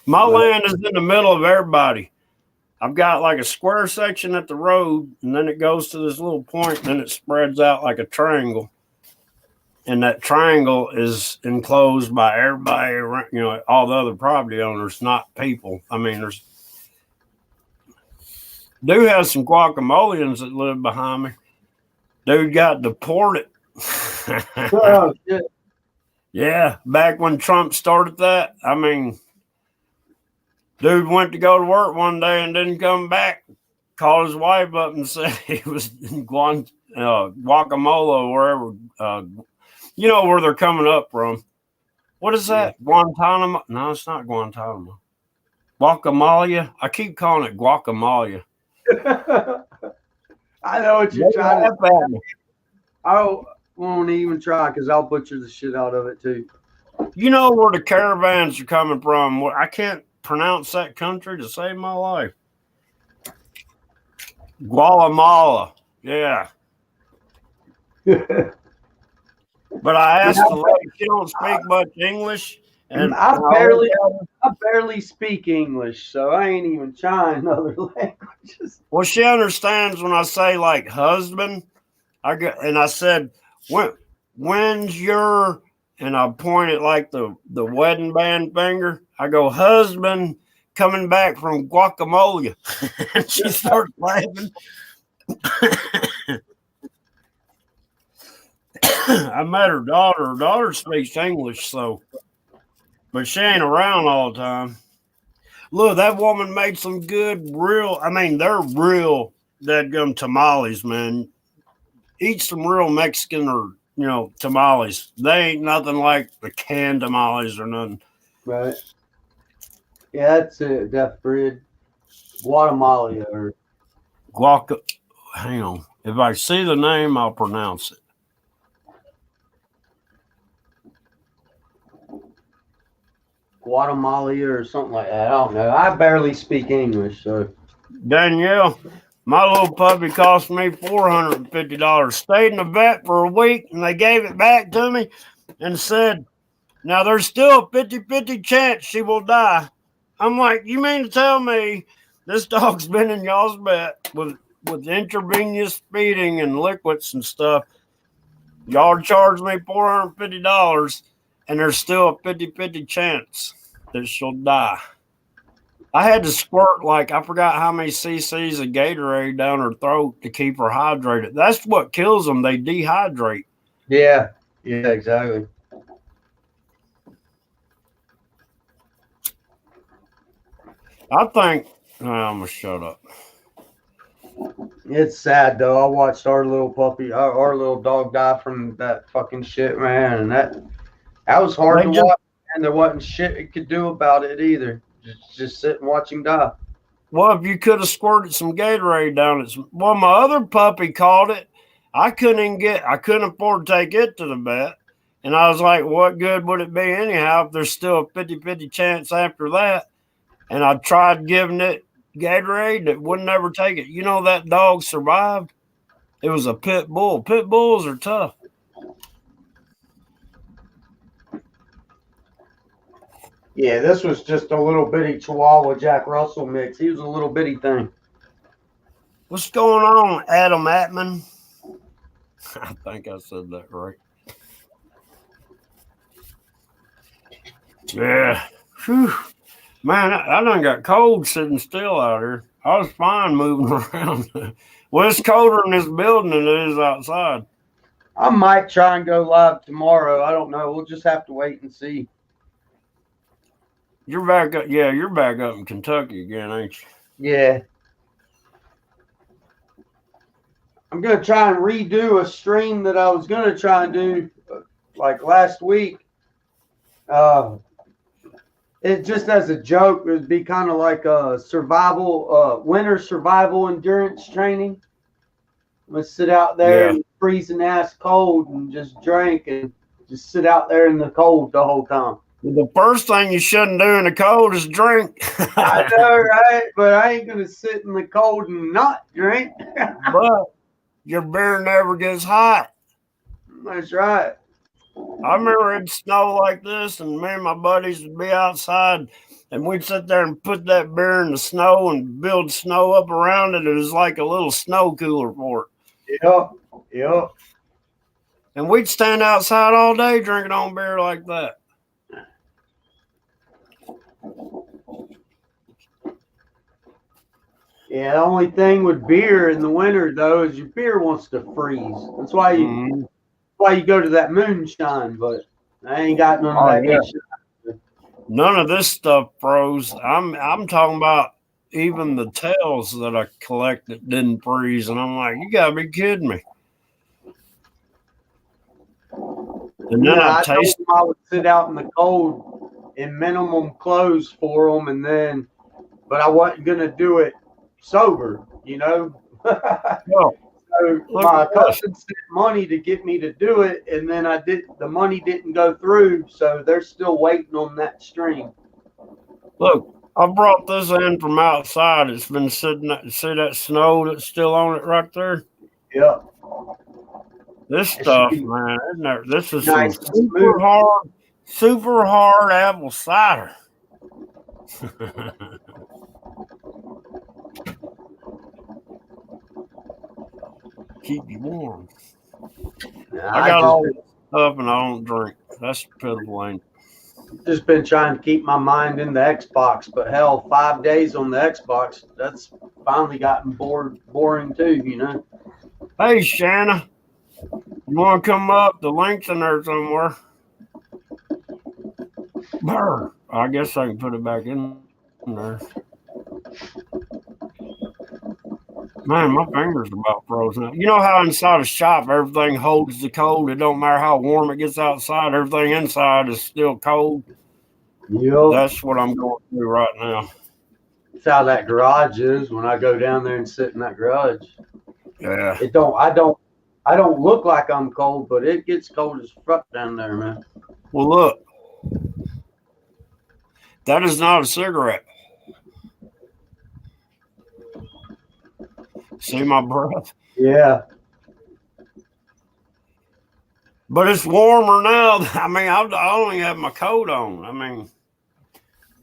My land is in the middle of everybody. I've got like a square section at the road, and then it goes to this little point, and then it spreads out like a triangle. And that triangle is enclosed by everybody around, all the other property owners, not people. I mean, do have some guacamoleans that live behind me. Dude got deported. Oh, shit. Yeah, back when Trump started that, I mean, dude went to go to work one day and didn't come back. Called his wife up and said he was in Guacamole, wherever, where they're coming up from. What is that? Yeah. Guantanamo? No, it's not Guantanamo. Guacamole? I keep calling it guacamole. I know what you're trying to say. I won't even try because I'll butcher the shit out of it too. You know where the caravans are coming from. I can't pronounce that country to save my life. Guatemala. Yeah. But I asked the lady, she don't speak much English. And I barely speak English, so I ain't even trying other languages. Well, she understands when I say like husband. I said, when's your, and I pointed like the wedding band finger. I go, husband coming back from Guacamole. And she starts laughing. I met her daughter. Her daughter speaks English, but she ain't around all the time. Look, that woman made some good, they're real dadgum tamales, man. Eat some real Mexican or, tamales. They ain't nothing like the canned tamales or nothing. Right. Yeah, that's it. Death breed. Guatemala or Hang on. If I see the name, I'll pronounce it. Guatemala or something like that. I don't know. I barely speak English, so. Danielle, my little puppy cost me $450. Stayed in the vet for a week, and they gave it back to me and said, now there's still a 50-50 chance she will die. I'm like, you mean to tell me this dog's been in y'all's vet with intravenous feeding and liquids and stuff? Y'all charged me $450, and there's still a 50-50 chance. that she'll die. I had to squirt like I forgot how many cc's of Gatorade down her throat to keep her hydrated. That's what kills them. They dehydrate. Yeah, exactly. I think I'm gonna shut up. It's sad though. I watched our little puppy, our little dog die from that fucking shit, man, and that was hard to watch. And there wasn't shit it could do about it either. Just sit and watch him die. Well, if you could have squirted some Gatorade down it. Well, my other puppy caught it. I couldn't afford to take it to the vet. And I was like, what good would it be anyhow if there's still a 50-50 chance after that? And I tried giving it Gatorade that would never take it. You know, that dog survived. It was a pit bull. Pit bulls are tough. Yeah, this was just a little bitty Chihuahua Jack Russell mix. He was a little bitty thing. What's going on, Adam Atman? I think I said that right. Yeah. Whew. Man, I done got cold sitting still out here. I was fine moving around. Well, it's colder in this building than it is outside. I might try and go live tomorrow. I don't know. We'll just have to wait and see. You're back up. Yeah, you're back up in Kentucky again, ain't you? Yeah. I'm going to try and redo a stream that I was going to try and do like last week. It just as a joke, it would be kind of like a survival, winter survival endurance training. I'm going to sit out there in freezing ass cold and just drink and just sit out there in the cold the whole time. The first thing you shouldn't do in the cold is drink. I know, right? But I ain't going to sit in the cold and not drink. But your beer never gets hot. That's right. I remember it'd snow like this, and me and my buddies would be outside, and we'd sit there and put that beer in the snow and build snow up around it. It was like a little snow cooler for it. Yep. And we'd stand outside all day drinking on beer like that. Yeah, the only thing with beer in the winter though is your beer wants to freeze. That's why you go to that moonshine, but I ain't got none of that. Yeah. None of this stuff froze. I'm talking about even the tails that I collected didn't freeze, and I'm like, you gotta be kidding me. And then I would sit out in the cold in minimum clothes for them, but I wasn't gonna do it sober, you know. No. So my cousin sent money to get me to do it, and then the money didn't go through, so they're still waiting on that stream. Look, I brought this in from outside. It's been sitting. See that snow that's still on it right there? Yep. This stuff, man, this is nice, some super hard apple cider. Keep you warm. I got all this stuff and I don't drink. That's pitiful, ain't it? Just been trying to keep my mind in the Xbox, but hell, 5 days on the Xbox, that's finally gotten boring too, you know. Hey, Shanna, you want to come up? The link's in there somewhere. Brr. I guess I can put it back in there. Man, my fingers are about frozen. You know how inside a shop everything holds the cold? It don't matter how warm it gets outside. Everything inside is still cold. Yep. That's what I'm going through right now. That's how that garage is when I go down there and sit in that garage. Yeah. I don't look like I'm cold, but it gets cold as fuck down there, man. Well, look. That is not a cigarette. See my breath? Yeah. But it's warmer now. I mean, I only have my coat on. I mean,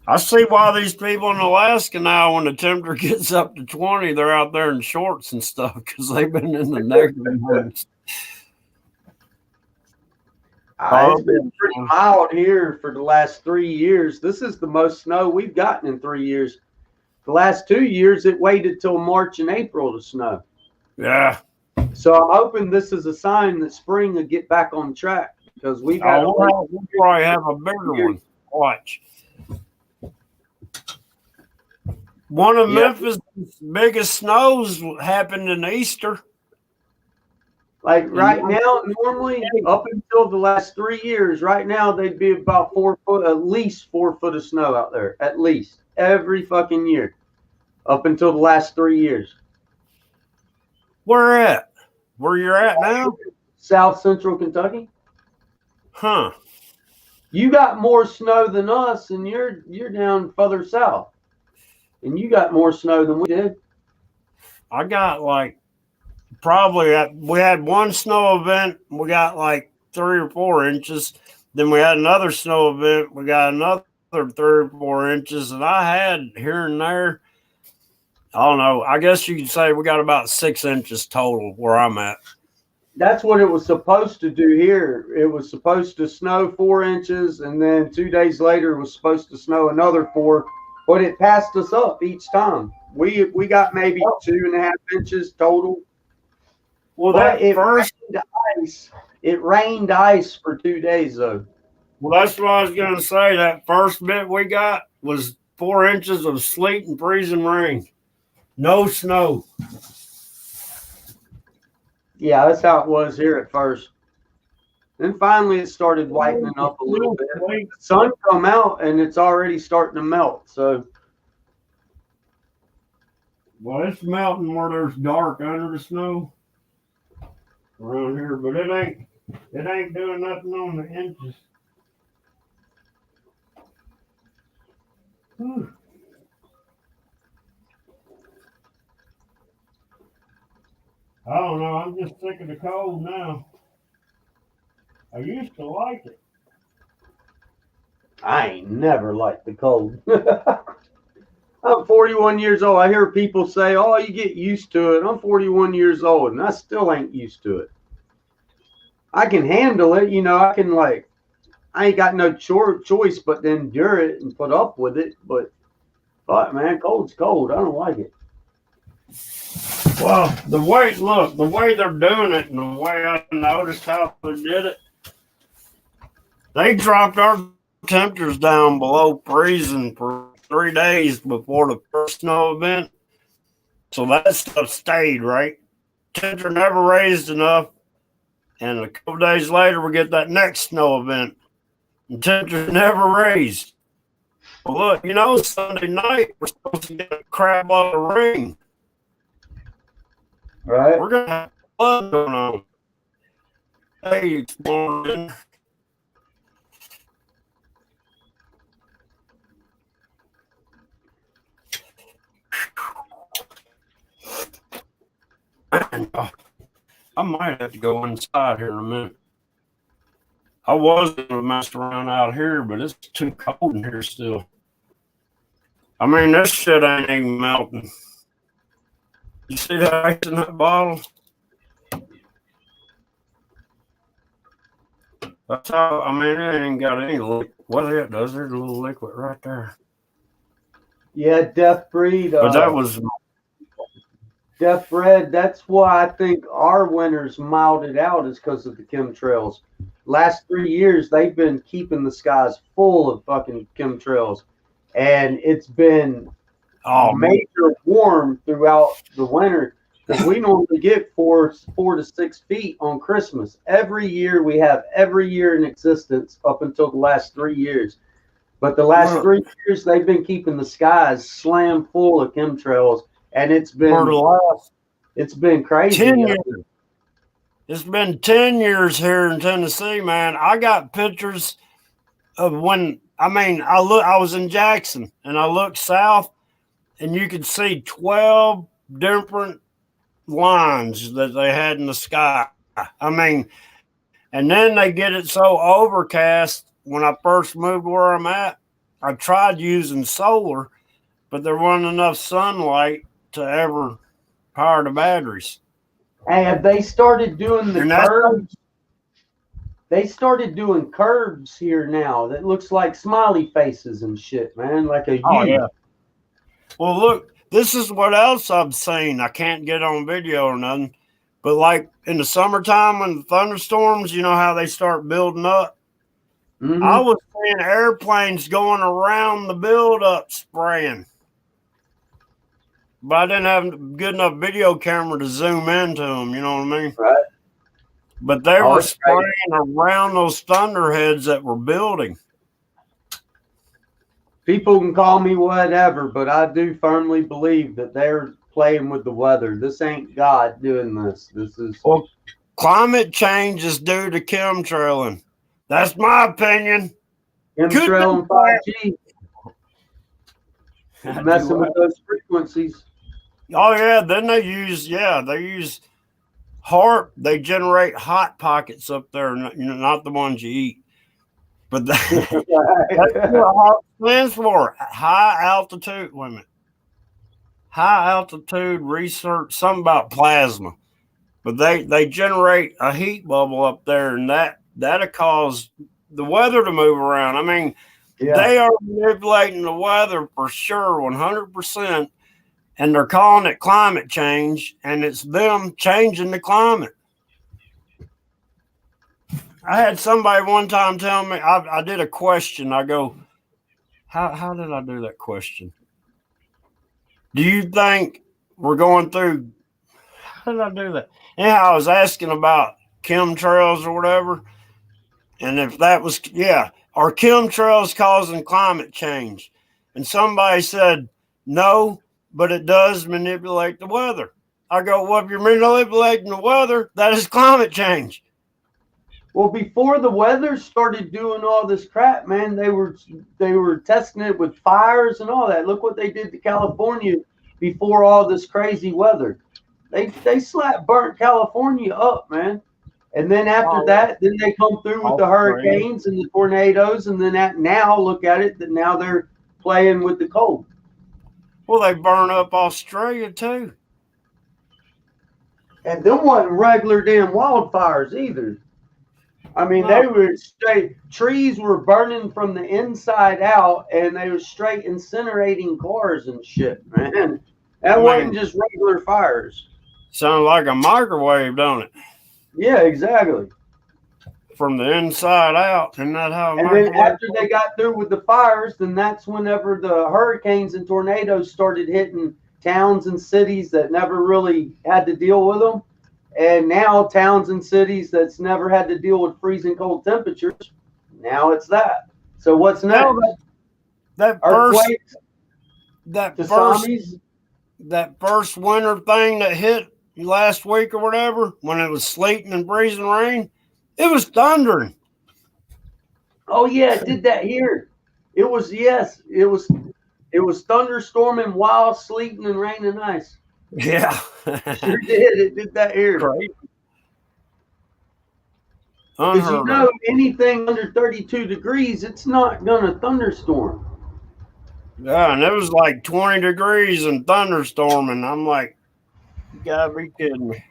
I see why these people in Alaska now, when the temperature gets up to 20, they're out there in shorts and stuff because they've been in the negative months. It's been pretty mild here for the last 3 years. This is the most snow we've gotten in 3 years. The last 2 years, it waited till March and April to snow. Yeah. So I'm hoping this is a sign that spring will get back on track because we've had. We'll probably have a bigger one. Watch. One of Memphis' biggest snows happened in Easter. Like right now, normally up until the last 3 years, right now they'd be about 4 foot, at least 4 foot of snow out there, at least every fucking year, up until the last 3 years. Where at? Where you're at now? South Central Kentucky. Huh. You got more snow than us, and you're down further south, and you got more snow than we did. I got like probably we had one snow event. We got like 3 or 4 inches. Then we had another snow event. We got another 3 or 4 inches, and I had here and there. I don't know. I guess you could say we got about 6 inches total where I'm at. That's what it was supposed to do here. It was supposed to snow 4 inches, and then 2 days later it was supposed to snow another 4. But it passed us up each time. We got maybe 2.5 inches total. Well, but it rained ice for 2 days though. Well, that's what I was gonna say. That first bit we got was 4 inches of sleet and freezing rain. No snow. Yeah, that's how it was here at first. Then finally it started whitening up a little bit. The sun come out and it's already starting to melt. So, well, it's melting where there's dark under the snow around here, but it ain't doing nothing on the inches. Whew. I don't know. I'm just sick of the cold now. I used to like it. I ain't never liked the cold. I'm 41 years old. I hear people say, oh, you get used to it. I'm 41 years old, and I still ain't used to it. I can handle it. You know, I ain't got no choice but to endure it and put up with it. But, fuck, man, cold's cold. I don't like it. Well, the way they're doing it and the way I noticed how they did it, they dropped our temperatures down below freezing for 3 days before the first snow event. So that stuff stayed, right? Temperature never raised enough. And a couple days later, we get that next snow event. And temperature never raised. Well, look, you know, Sunday night, we're supposed to get a crap load of rain. Right. We're going to have flood going on. Hey, it's morning. I might have to go inside here in a minute. I was going to mess around out here, but it's too cold in here still. I mean, this shit ain't even melting. You see that ice in that bottle? That's how, I mean, it ain't got any liquid. Well, it does. There's a little liquid right there. Yeah, Death Breed. But that was... Death Bread, that's why I think our winters milded out is because of the chemtrails. Last 3 years, they've been keeping the skies full of fucking chemtrails. And it's been major warm throughout the winter. Because we normally get 4 to 6 feet on Christmas. Every year in existence up until the last 3 years. But the last 3 years, they've been keeping the skies slam full of chemtrails. And it's been crazy. 10 years. It's been 10 years here in Tennessee, man. I got pictures of when, I was in Jackson and I looked south and you could see 12 different lines that they had in the sky. And then they get it so overcast. When I first moved where I'm at, I tried using solar, but there wasn't enough sunlight to ever power the batteries. And they started doing the curves. They started doing curves here now that looks like smiley faces and shit, man, like a Oh U. yeah. Well, look, this is what else I've seen. I can't get on video or nothing, but like in the summertime when the thunderstorms, you know how they start building up. Mm-hmm. I was seeing airplanes going around the buildup spraying, but I didn't have a good enough video camera to zoom into them. You know what I mean? Right. But they Oh, were it's great. spraying around those thunderheads that were building. People can call me whatever, but I do firmly believe that they're playing with the weather. This ain't God doing this. This is Well, climate change is due to chemtrailing. That's my opinion. chemtrail and 5G messing with those frequencies. Oh yeah, then they use HARP. They generate hot pockets up there, not the ones you eat. But that's what HARP stands for. High altitude. Wait a minute. High altitude research, something about plasma. But they generate a heat bubble up there, and that'll cause the weather to move around. I mean, they are manipulating the weather for sure, 100%. And they're calling it climate change, and it's them changing the climate. I had somebody one time tell me, I did a question. I go, how did I do that question? Do you think we're going through, how did I do that? Anyhow, I was asking about chemtrails or whatever. And if that was, are chemtrails causing climate change? And somebody said, no, but it does manipulate the weather. I go, well, if you're manipulating the weather, that is climate change. Well, before the weather started doing all this crap, man, they were testing it with fires and all that. Look what they did to California before all this crazy weather. They burnt California up, man. And then after that, then they come through with the hurricanes and the tornadoes, and then now look at it, that now they're playing with the cold. Well, they burn up Australia too. And them wasn't regular damn wildfires either. I mean, they were straight, trees were burning from the inside out, and they were straight incinerating cars and shit, man. That wasn't just regular fires. Sounds like a microwave, don't it? Yeah, exactly. From the inside out. Isn't that how? And then after they got through with the fires, then that's whenever the hurricanes and tornadoes started hitting towns and cities that never really had to deal with them. And now towns and cities that's never had to deal with freezing cold temperatures, now it's that. So what's next? That first winter thing that hit last week or whatever, when it was sleeting and breezing rain, it was thundering. Oh yeah, it did that here. It was thunderstorming while sleeting and raining ice. Yeah. Sure did. It did that here. Right. Because you know, anything under 32 degrees, it's not going to thunderstorm. Yeah, and it was like 20 degrees and thunderstorming. I'm like, you gotta be kidding me.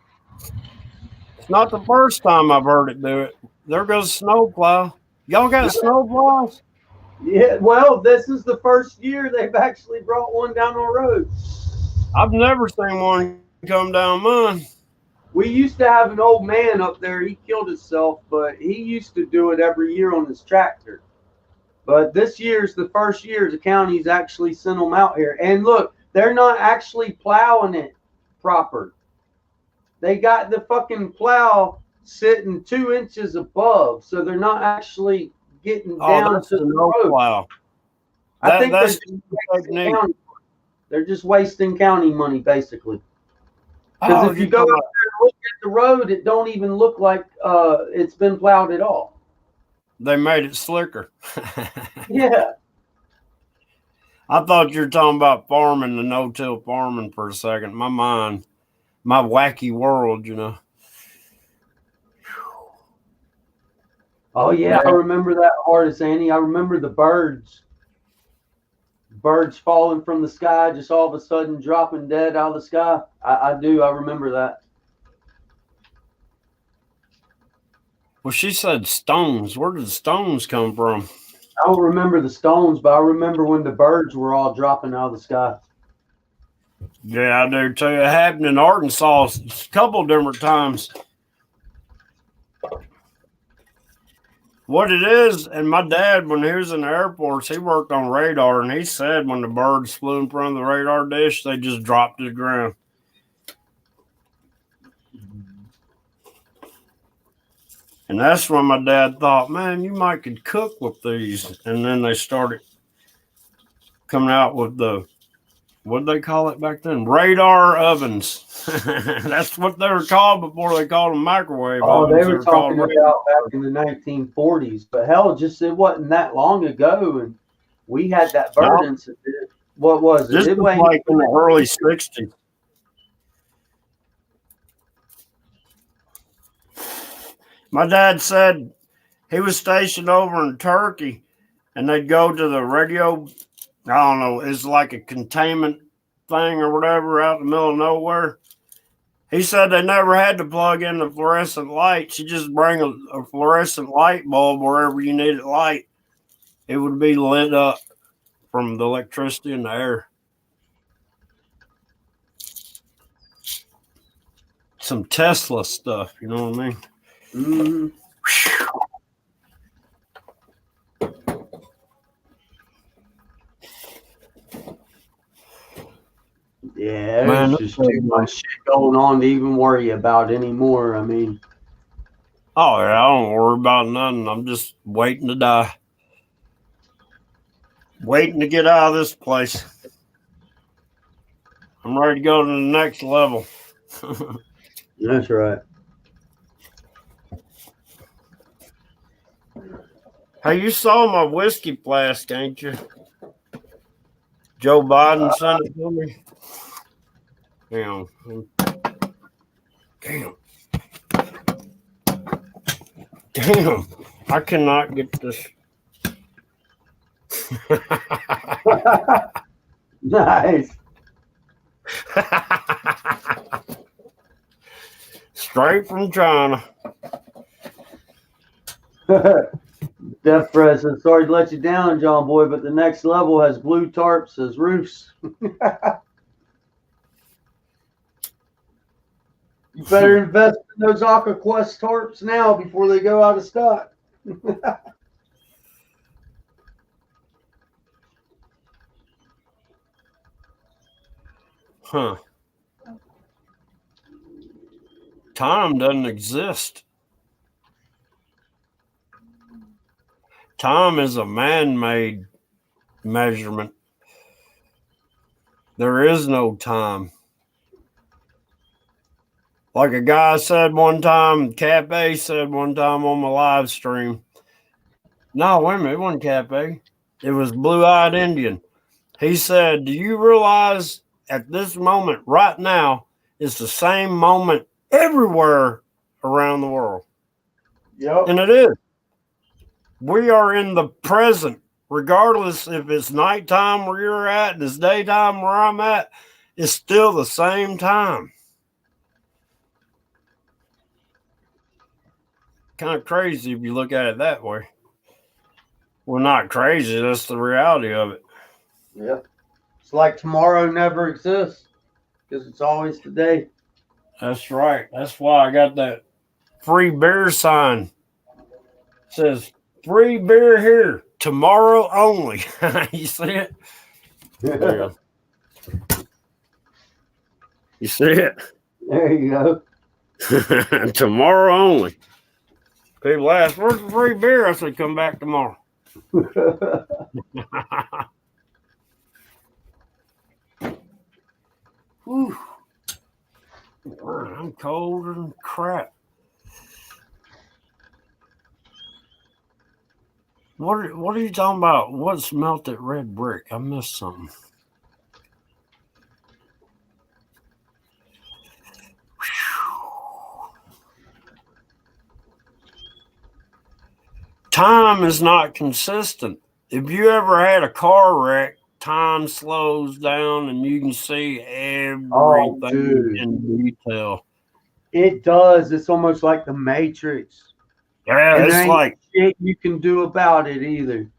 It's not the first time I've heard it do it. There goes snowplow. Y'all got snowplows? Yeah, well, this is the first year they've actually brought one down our road. I've never seen one come down mine. We used to have an old man up there. He killed himself, but he used to do it every year on his tractor. But this year's the first year the county's actually sent them out here. And look, they're not actually plowing it proper. They got the fucking plow sitting 2 inches above, so they're not actually getting down to the road. Plow. I think they're just wasting county money, basically. Because if you go out there and look at the road, it don't even look like it's been plowed at all. They made it slicker. Yeah. I thought you were talking about farming, the no-till farming for a second. My mind, my wacky world, you know. Oh, yeah, I remember that artist, Annie. I remember the birds. Birds falling from the sky, just all of a sudden dropping dead out of the sky. I do. I remember that. Well, she said stones. Where did the stones come from? I don't remember the stones, but I remember when the birds were all dropping out of the sky. Yeah, I do too. It happened in Arkansas a couple different times. What it is, and my dad, when he was in the airports, he worked on radar, and he said when the birds flew in front of the radar dish, they just dropped to the ground. And that's when my dad thought, man, you might could cook with these. And then they started coming out with the, what did they call it back then? Radar ovens. That's what they were called before they called them microwave ovens. They were talking about back in the 1940s. But hell, just it wasn't that long ago. And we had that bird incident. What was it? This was like in the early 60s. My dad said he was stationed over in Turkey, and they'd go to the radio. I don't know, it's like a containment thing or whatever out in the middle of nowhere. He said they never had to plug in the fluorescent lights. You just bring a fluorescent light bulb wherever you needed light. It would be lit up from the electricity in the air. Some Tesla stuff, you know what I mean? Mm-hmm. Yeah, Man, there's just too much shit going on to even worry about anymore. I mean, oh yeah, I don't worry about nothing. I'm just waiting to die. Waiting to get out of this place. I'm ready to go to the next level. that's right. Hey, you saw my whiskey flask, ain't you? Joe Biden sent it to me. Damn. Damn. I cannot get this. Nice. Straight from China. Death Press says, sorry to let you down, John Boy, but the next level has blue tarps as roofs. You better invest in those AquaQuest tarps now before they go out of stock. Huh. Time doesn't exist. Time is a man-made measurement. There is no time. Like a guy said one time, Cap A said one time on my live stream. No, wait a minute, it wasn't Cap A. It was Blue-Eyed Indian. He said, do you realize at this moment right now, it's the same moment everywhere around the world? Yep. And it is. We are in the present, regardless if it's nighttime where you're at and it's daytime where I'm at, it's still the same time. Kind of crazy if you look at it that way. Well, not crazy, that's the reality of it. Yep. It's like tomorrow never exists because it's always today. That's right. That's why I got that free beer sign. It says, free beer here, tomorrow only. You see it? Yeah. You see it? There you go. Tomorrow only. People ask, where's the free beer? I said, come back tomorrow. Whew. I'm cold and crap. What are you talking about? What's melted red brick? I missed something. Time is not consistent. If you ever had a car wreck, time slows down and you can see everything in detail. It does. It's almost like the Matrix. Yeah, And it's there ain't like, shit you can do about it either.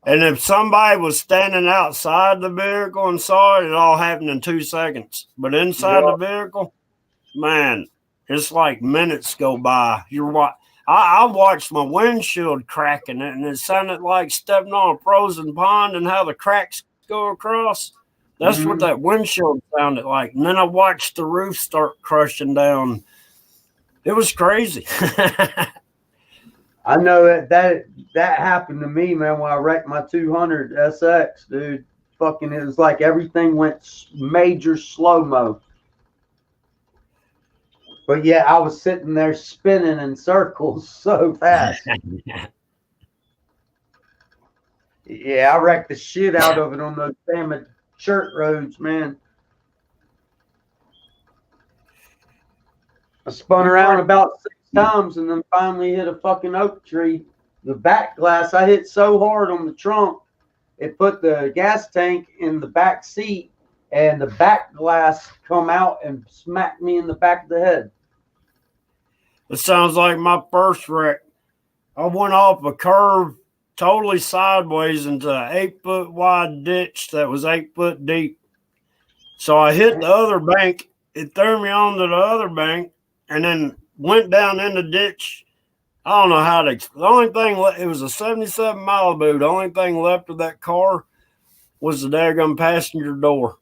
and if somebody was standing outside the vehicle and saw it, it all happened in 2 seconds. But inside the vehicle, man, it's like minutes go by. I watched my windshield cracking it, and it sounded like stepping on a frozen pond and how the cracks go across. That's what that windshield sounded like. And then I watched the roof start crushing down. It was crazy. I know that happened to me, man, when I wrecked my 200 SX, dude. Fucking, it was like everything went major slow-mo. But yeah, I was sitting there spinning in circles so fast. Yeah, I wrecked the shit out of it on those damn shirt roads, man. I spun around about 6 times and then finally hit a fucking oak tree. The back glass, I hit so hard on the trunk, it put the gas tank in the back seat, and the back glass come out and smacked me in the back of the head. It sounds like my first wreck. I went off a curve totally sideways into an 8-foot wide ditch that was 8 foot deep. So I hit the other bank. It threw me onto the other bank and then went down in the ditch. I don't know how to. The only thing, it was a 77 Malibu. The only thing left of that car was the daggum passenger door.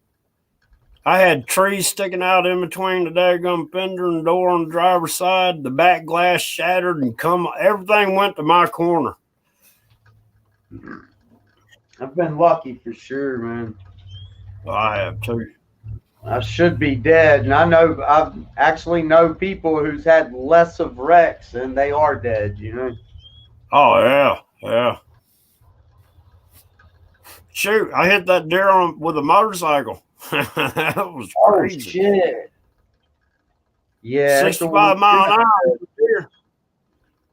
I had trees sticking out in between the daggum fender and door on the driver's side. The back glass shattered and everything went to my corner. I've been lucky for sure, man. Well, I have too. I should be dead, and I've actually know people who's had less of wrecks and they are dead, you know. Oh yeah. Shoot, I hit that deer with a motorcycle. That was crazy. Oh shit! Yeah, 65 mile an hour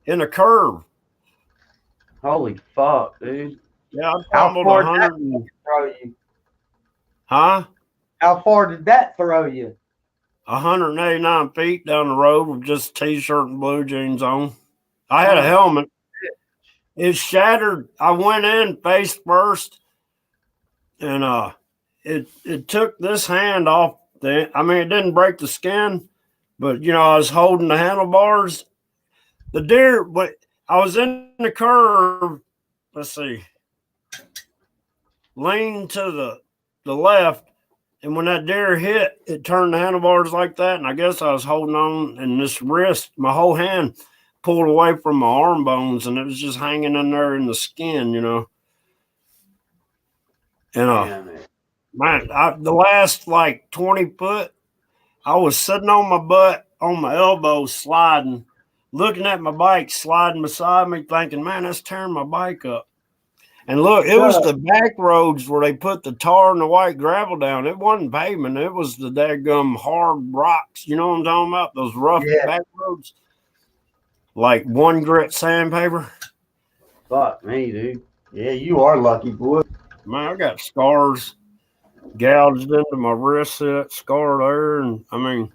in a curve. Holy fuck, dude! Yeah, I How tumbled far 100. did that throw you? Huh? How far did that throw you? 189 feet down the road with just t-shirt and blue jeans on. I had a helmet. It shattered. I went in face first, and it took this hand off. It didn't break the skin, but I was holding the handlebars. The deer, but I was in the curve. Let's see, leaned to the left. And when that deer hit, it turned the handlebars like that. And I guess I was holding on, and this wrist, my whole hand pulled away from my arm bones, and it was just hanging in there in the skin, And the last like 20 foot, I was sitting on my butt, on my elbows, sliding, looking at my bike sliding beside me, thinking, man, that's tearing my bike up. And look, it was the back roads where they put the tar and the white gravel down. It wasn't pavement. It was the daggum hard rocks. You know what I'm talking about? Those rough back roads. Like 1 grit sandpaper. Fuck me, dude. Yeah, you are lucky, boy. Man, I got scars gouged into my wrist, that scar there. And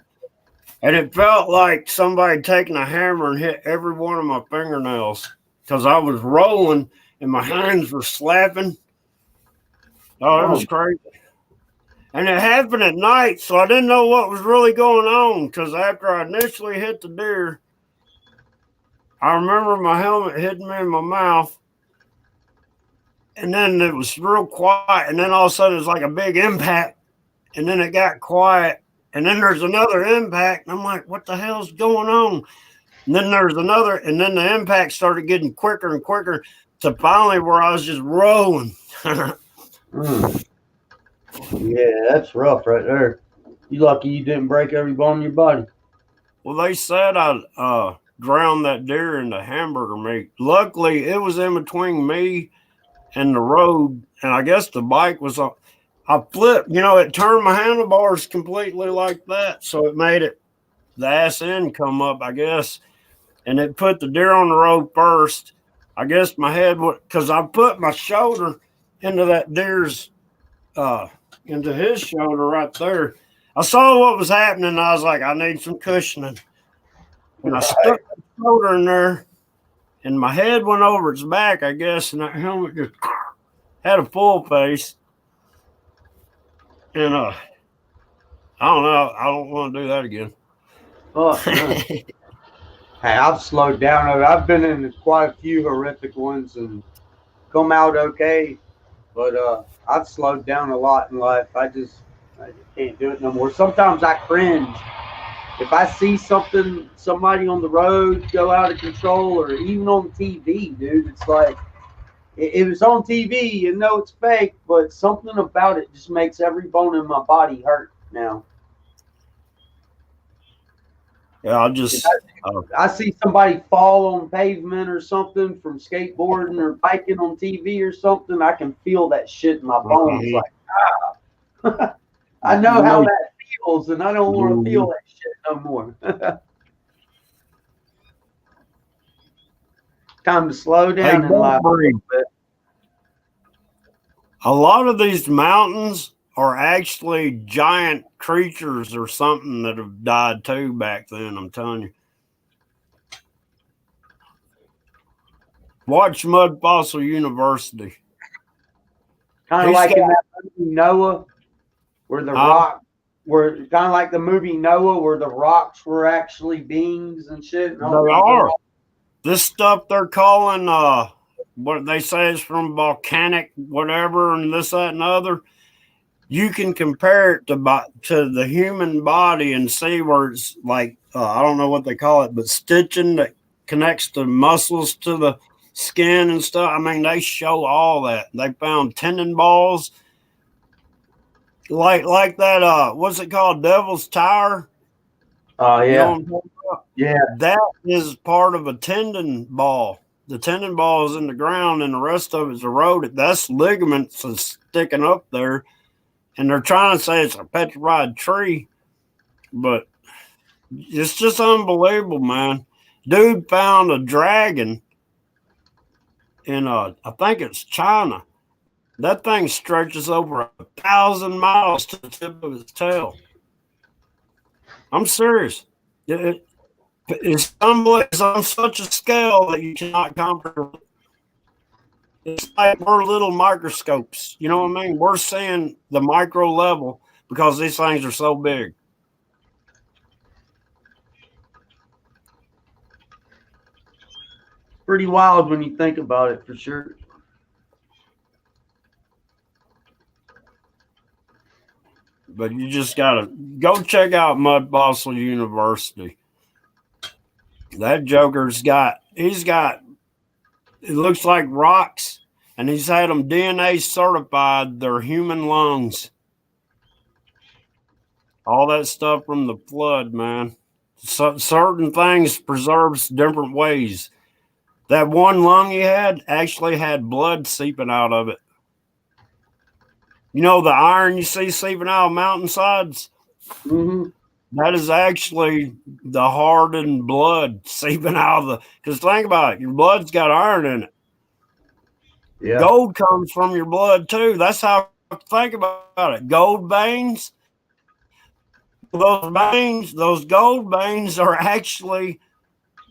it felt like somebody taking a hammer and hit every one of my fingernails because I was rolling and my hands were slapping. Oh, it was crazy. And it happened at night, so I didn't know what was really going on because after I initially hit the deer, I remember my helmet hitting me in my mouth. And then it was real quiet. And then all of a sudden it was like a big impact. And then it got quiet. And then there's another impact. And I'm like, what the hell's going on? And then there's another. And then the impact started getting quicker and quicker to finally where I was just rolling. Yeah, that's rough right there. You lucky you didn't break every bone in your body. Well, they said I drowned that deer in the hamburger meat. Luckily, it was in between me and the road, and I guess the bike was on. I flipped, it turned my handlebars completely like that, so it made the ass end come up, I guess, and it put the deer on the road first. I guess my head would, because I put my shoulder into that deer's, into his shoulder right there. I saw what was happening, and I was like, I need some cushioning. And I stuck the shoulder in there, and my head went over its back, I guess, and that helmet just had a full face. And I don't know. I don't want to do that again. Fuck, no. Hey, I've slowed down. I've been in quite a few horrific ones and come out okay. But I've slowed down a lot in life. I just can't do it no more. Sometimes I cringe. If I see somebody on the road go out of control, or even on TV, dude, it's like, it was on TV, you know it's fake, but something about it just makes every bone in my body hurt now. Yeah, I see somebody fall on pavement or something from skateboarding or biking on TV or something, I can feel that shit in my bones. Like, I know how that feels, and I don't want to feel that shit no more. Time to slow down in life a little bit. A lot of these mountains are actually giant creatures or something that have died too back then, I'm telling you. Watch Mud Fossil University. Kind of like in that movie Noah, where the rock, where kind of like the movie Noah, where the rocks were actually beings and shit. They are. This stuff they're calling, what they say is from volcanic whatever and this, that, and other. You can compare it to the human body and see where it's like, I don't know what they call it, but stitching that connects the muscles to the skin and stuff. I mean, they show all that. They found tendon balls like that. What's it called? Devil's Tower. Oh yeah. You know what I'm talking about? Yeah. That is part of a tendon ball. The tendon ball is in the ground, and the rest of it's eroded. That's ligaments that's sticking up there, and they're trying to say it's a petrified tree, but it's just unbelievable, man. Dude found a dragon in I think it's China. That thing stretches over 1,000 miles to the tip of its tail. I'm serious. It's on such a scale that you cannot comprehend. It's like we're little microscopes. You know what I mean? We're seeing the micro level because these things are so big. Pretty wild when you think about it, for sure. But you just gotta go check out Mud Fossil University. That joker's he's got, it looks like rocks, and he's had them DNA certified. They're human lungs. All that stuff from the flood, man. Certain things preserves different ways. That one lung he had actually had blood seeping out of it. You know the iron you see seeping out of mountainsides? Mm-hmm. That is actually the hardened blood seeping out of the, because think about it, your blood's got iron in it. Yeah. Gold comes from your blood too. That's how I think about it. Gold veins, those gold veins are actually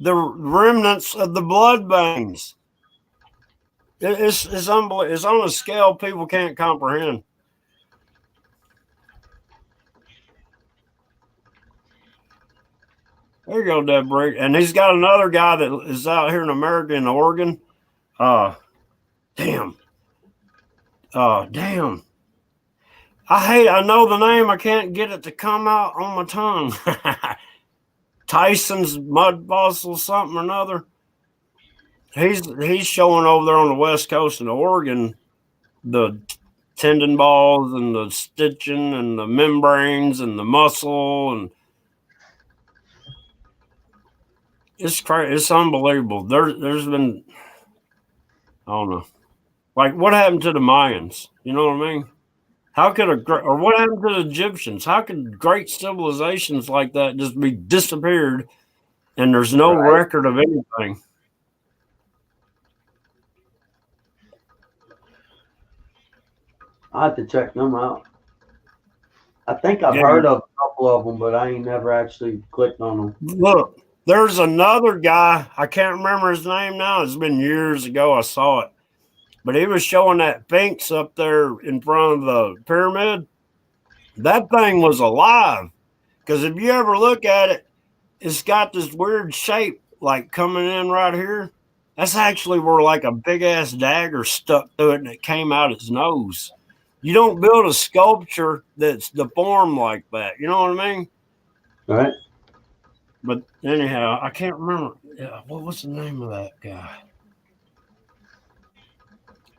the remnants of the blood veins. It's unbelievable. It's on a scale people can't comprehend. There you go, Deb Break. And he's got another guy that is out here in America, in Oregon. Damn. I know the name. I can't get it to come out on my tongue. Tyson's Mud Fossil something or another. He's showing over there on the west coast in Oregon the tendon balls and the stitching and the membranes and the muscle, and it's crazy. It's unbelievable. There's been, I don't know, like what happened to the Mayans? You know what I mean? How could or what happened to the Egyptians? How could great civilizations like that just be disappeared and there's no record of anything? I have to check them out. I think I've heard of a couple of them, but I ain't never actually clicked on them. Look, There's another guy. I can't remember his name now. It's been years ago. I saw it. But he was showing that Sphinx up there in front of the pyramid. That thing was alive. Because if you ever look at it, it's got this weird shape like coming in right here. That's actually where like a big ass dagger stuck through it and it came out its nose. You don't build a sculpture that's deformed like that. You know what I mean? Right. But anyhow, I can't remember. Yeah, what was the name of that guy?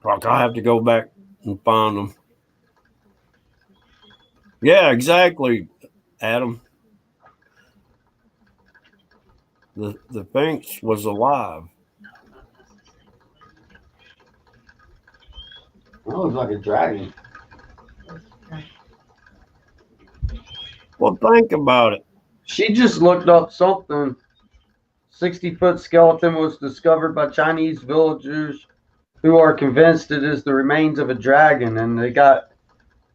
Fuck, I'll have to go back and find them. Yeah, exactly, Adam. The Sphinx was alive. That looks like a dragon. Well, think about it. She just looked up something. 60-foot skeleton was discovered by Chinese villagers who are convinced it is the remains of a dragon, and they got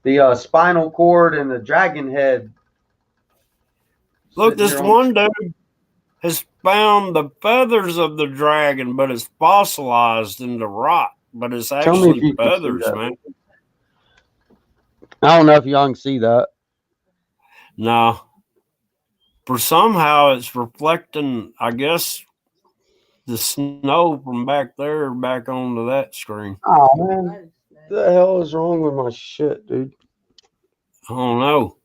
the spinal cord and the dragon head. Look, this one dude has found the feathers of the dragon, but it's fossilized in the rock. But it's actually feathers, man. I don't know if y'all can see that. No. For somehow it's reflecting, I guess, the snow from back there back onto that screen. Oh, man. What the hell is wrong with my shit, dude? I don't know.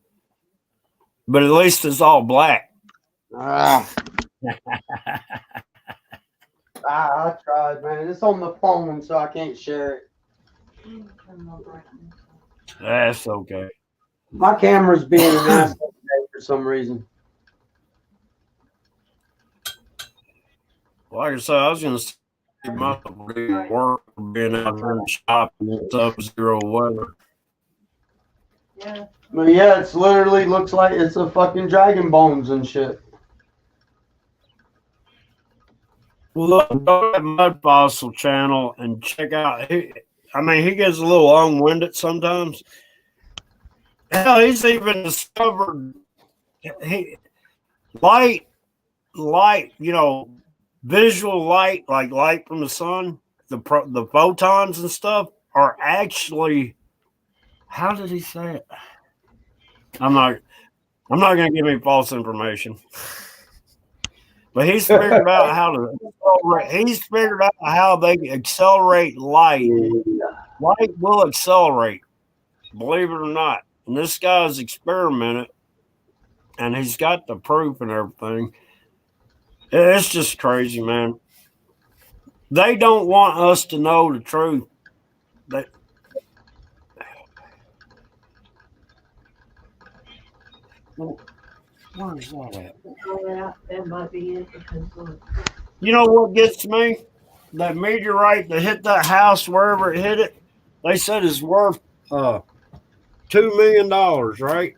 But at least it's all black. I tried, man. It's on the phone, so I can't share it. That's okay. My camera's being an asshole today for some reason. Like I said, I was going to say my work being out there in the shop in sub-zero weather. Yeah. But yeah, it's literally looks like it's a fucking dragon bones and shit. Well, look, go to Mud Fossil channel and check out. He gets a little long-winded sometimes. Hell, he's even discovered light, visual light, like light from the sun, the photons and stuff are actually. How did he say it? I'm not going to give any false information. But he's figured out how to accelerate. He's figured out how they accelerate light. Light will accelerate, believe it or not. And this guy's experimented, and he's got the proof and everything. It's just crazy, man. They don't want us to know the truth. Where is that at? That might be it because you know what gets me? That meteorite that hit that house wherever it hit it, they said it's worth $2 million, right?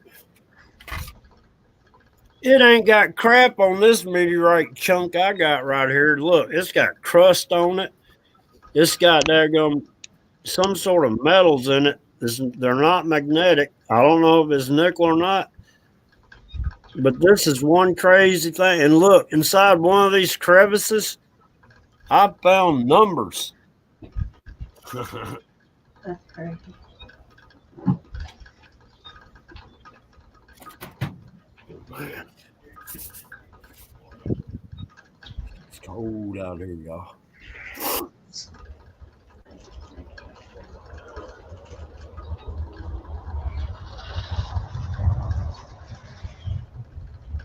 It ain't got crap on this meteorite chunk I got right here. Look, it's got crust on it. It's got some sort of metals in it. They're not magnetic. I don't know if it's nickel or not. But this is one crazy thing. And look, inside one of these crevices, I found numbers. that's crazy. Man. It's cold out here, y'all.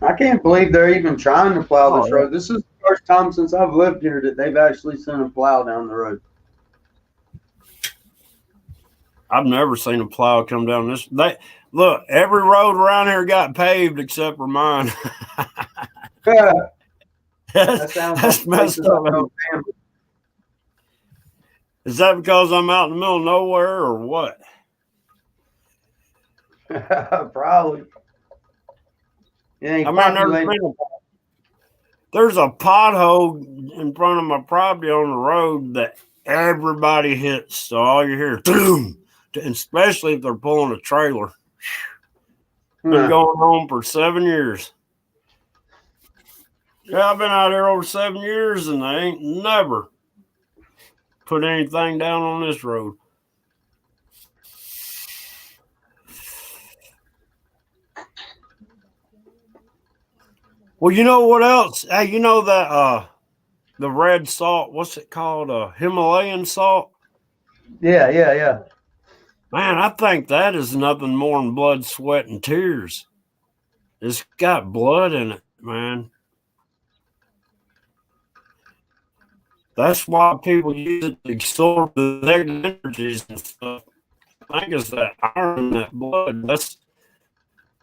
I can't believe they're even trying to plow this road. This is the first time since I've lived here that they've actually sent a plow down the road. I've never seen a plow come down this. Look, every road around here got paved except for mine. That's messed up. Is that because I'm out in the middle of nowhere or what? Probably. There's a pothole in front of my property on the road that everybody hits. So all you hear, boom, especially if they're pulling a trailer. Been going home for 7 years. Yeah, I've been out here over 7 years and I ain't never put anything down on this road. Well, you know what else? Hey, you know that the red salt, what's it called? Himalayan salt? Yeah. Man, I think that is nothing more than blood, sweat, and tears. It's got blood in it, man. That's why people use it to absorb the negative energies and stuff. I think it's that iron in that blood.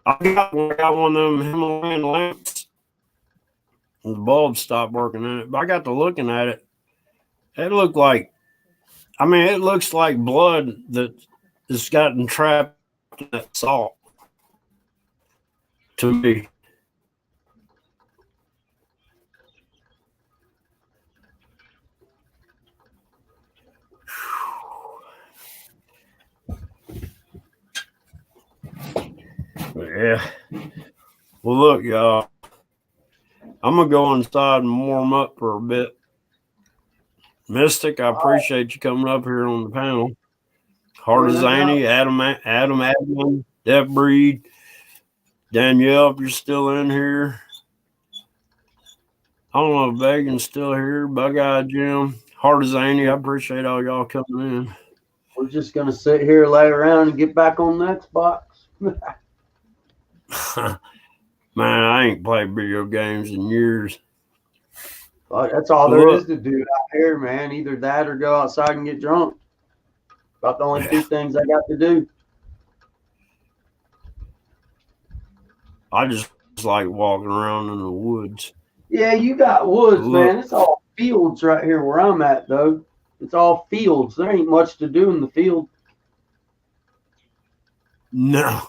I got one of them Himalayan lamps. And the bulb stopped working in it. But I got to looking at it. It looks like blood that has gotten trapped in that salt. To me. Yeah. Well, look, y'all. I'm going to go inside and warm up for a bit. Mystic, I appreciate you coming up here on the panel. Hardizani, Adam, Def Breed, Danielle, if you're still in here. I don't know if Vegan's still here. Bug-Eye Jim, Hardizani, I appreciate all y'all coming in. We're just going to sit here, lay around, and get back on the Xbox. Man, I ain't played video games in years. Well, that's all there is to do out here, man. Either that or go outside and get drunk. About the only two things I got to do. I just like walking around in the woods. Yeah, you got woods, man. It's all fields right here where I'm at, though. It's all fields. There ain't much to do in the field. No.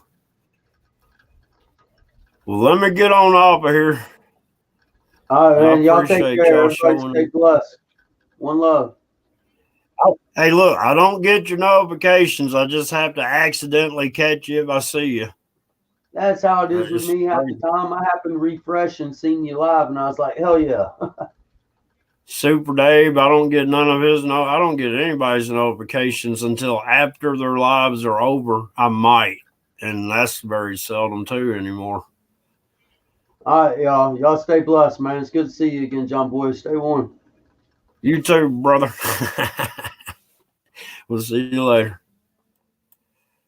Well, let me get on off of here. All right, man. Y'all take care. Everybody stay blessed. One love. Hey, look, I don't get your notifications. I just have to accidentally catch you if I see you. That's how it is with me half the time. I happen to refresh and seen you live, and I was like, hell yeah. Super Dave, I don't get none of his. No, I don't get anybody's notifications until after their lives are over. I might, and that's very seldom too anymore. All right, y'all. Y'all stay blessed, man. It's good to see you again, John Boy. Stay warm. You too, brother. We'll see you later.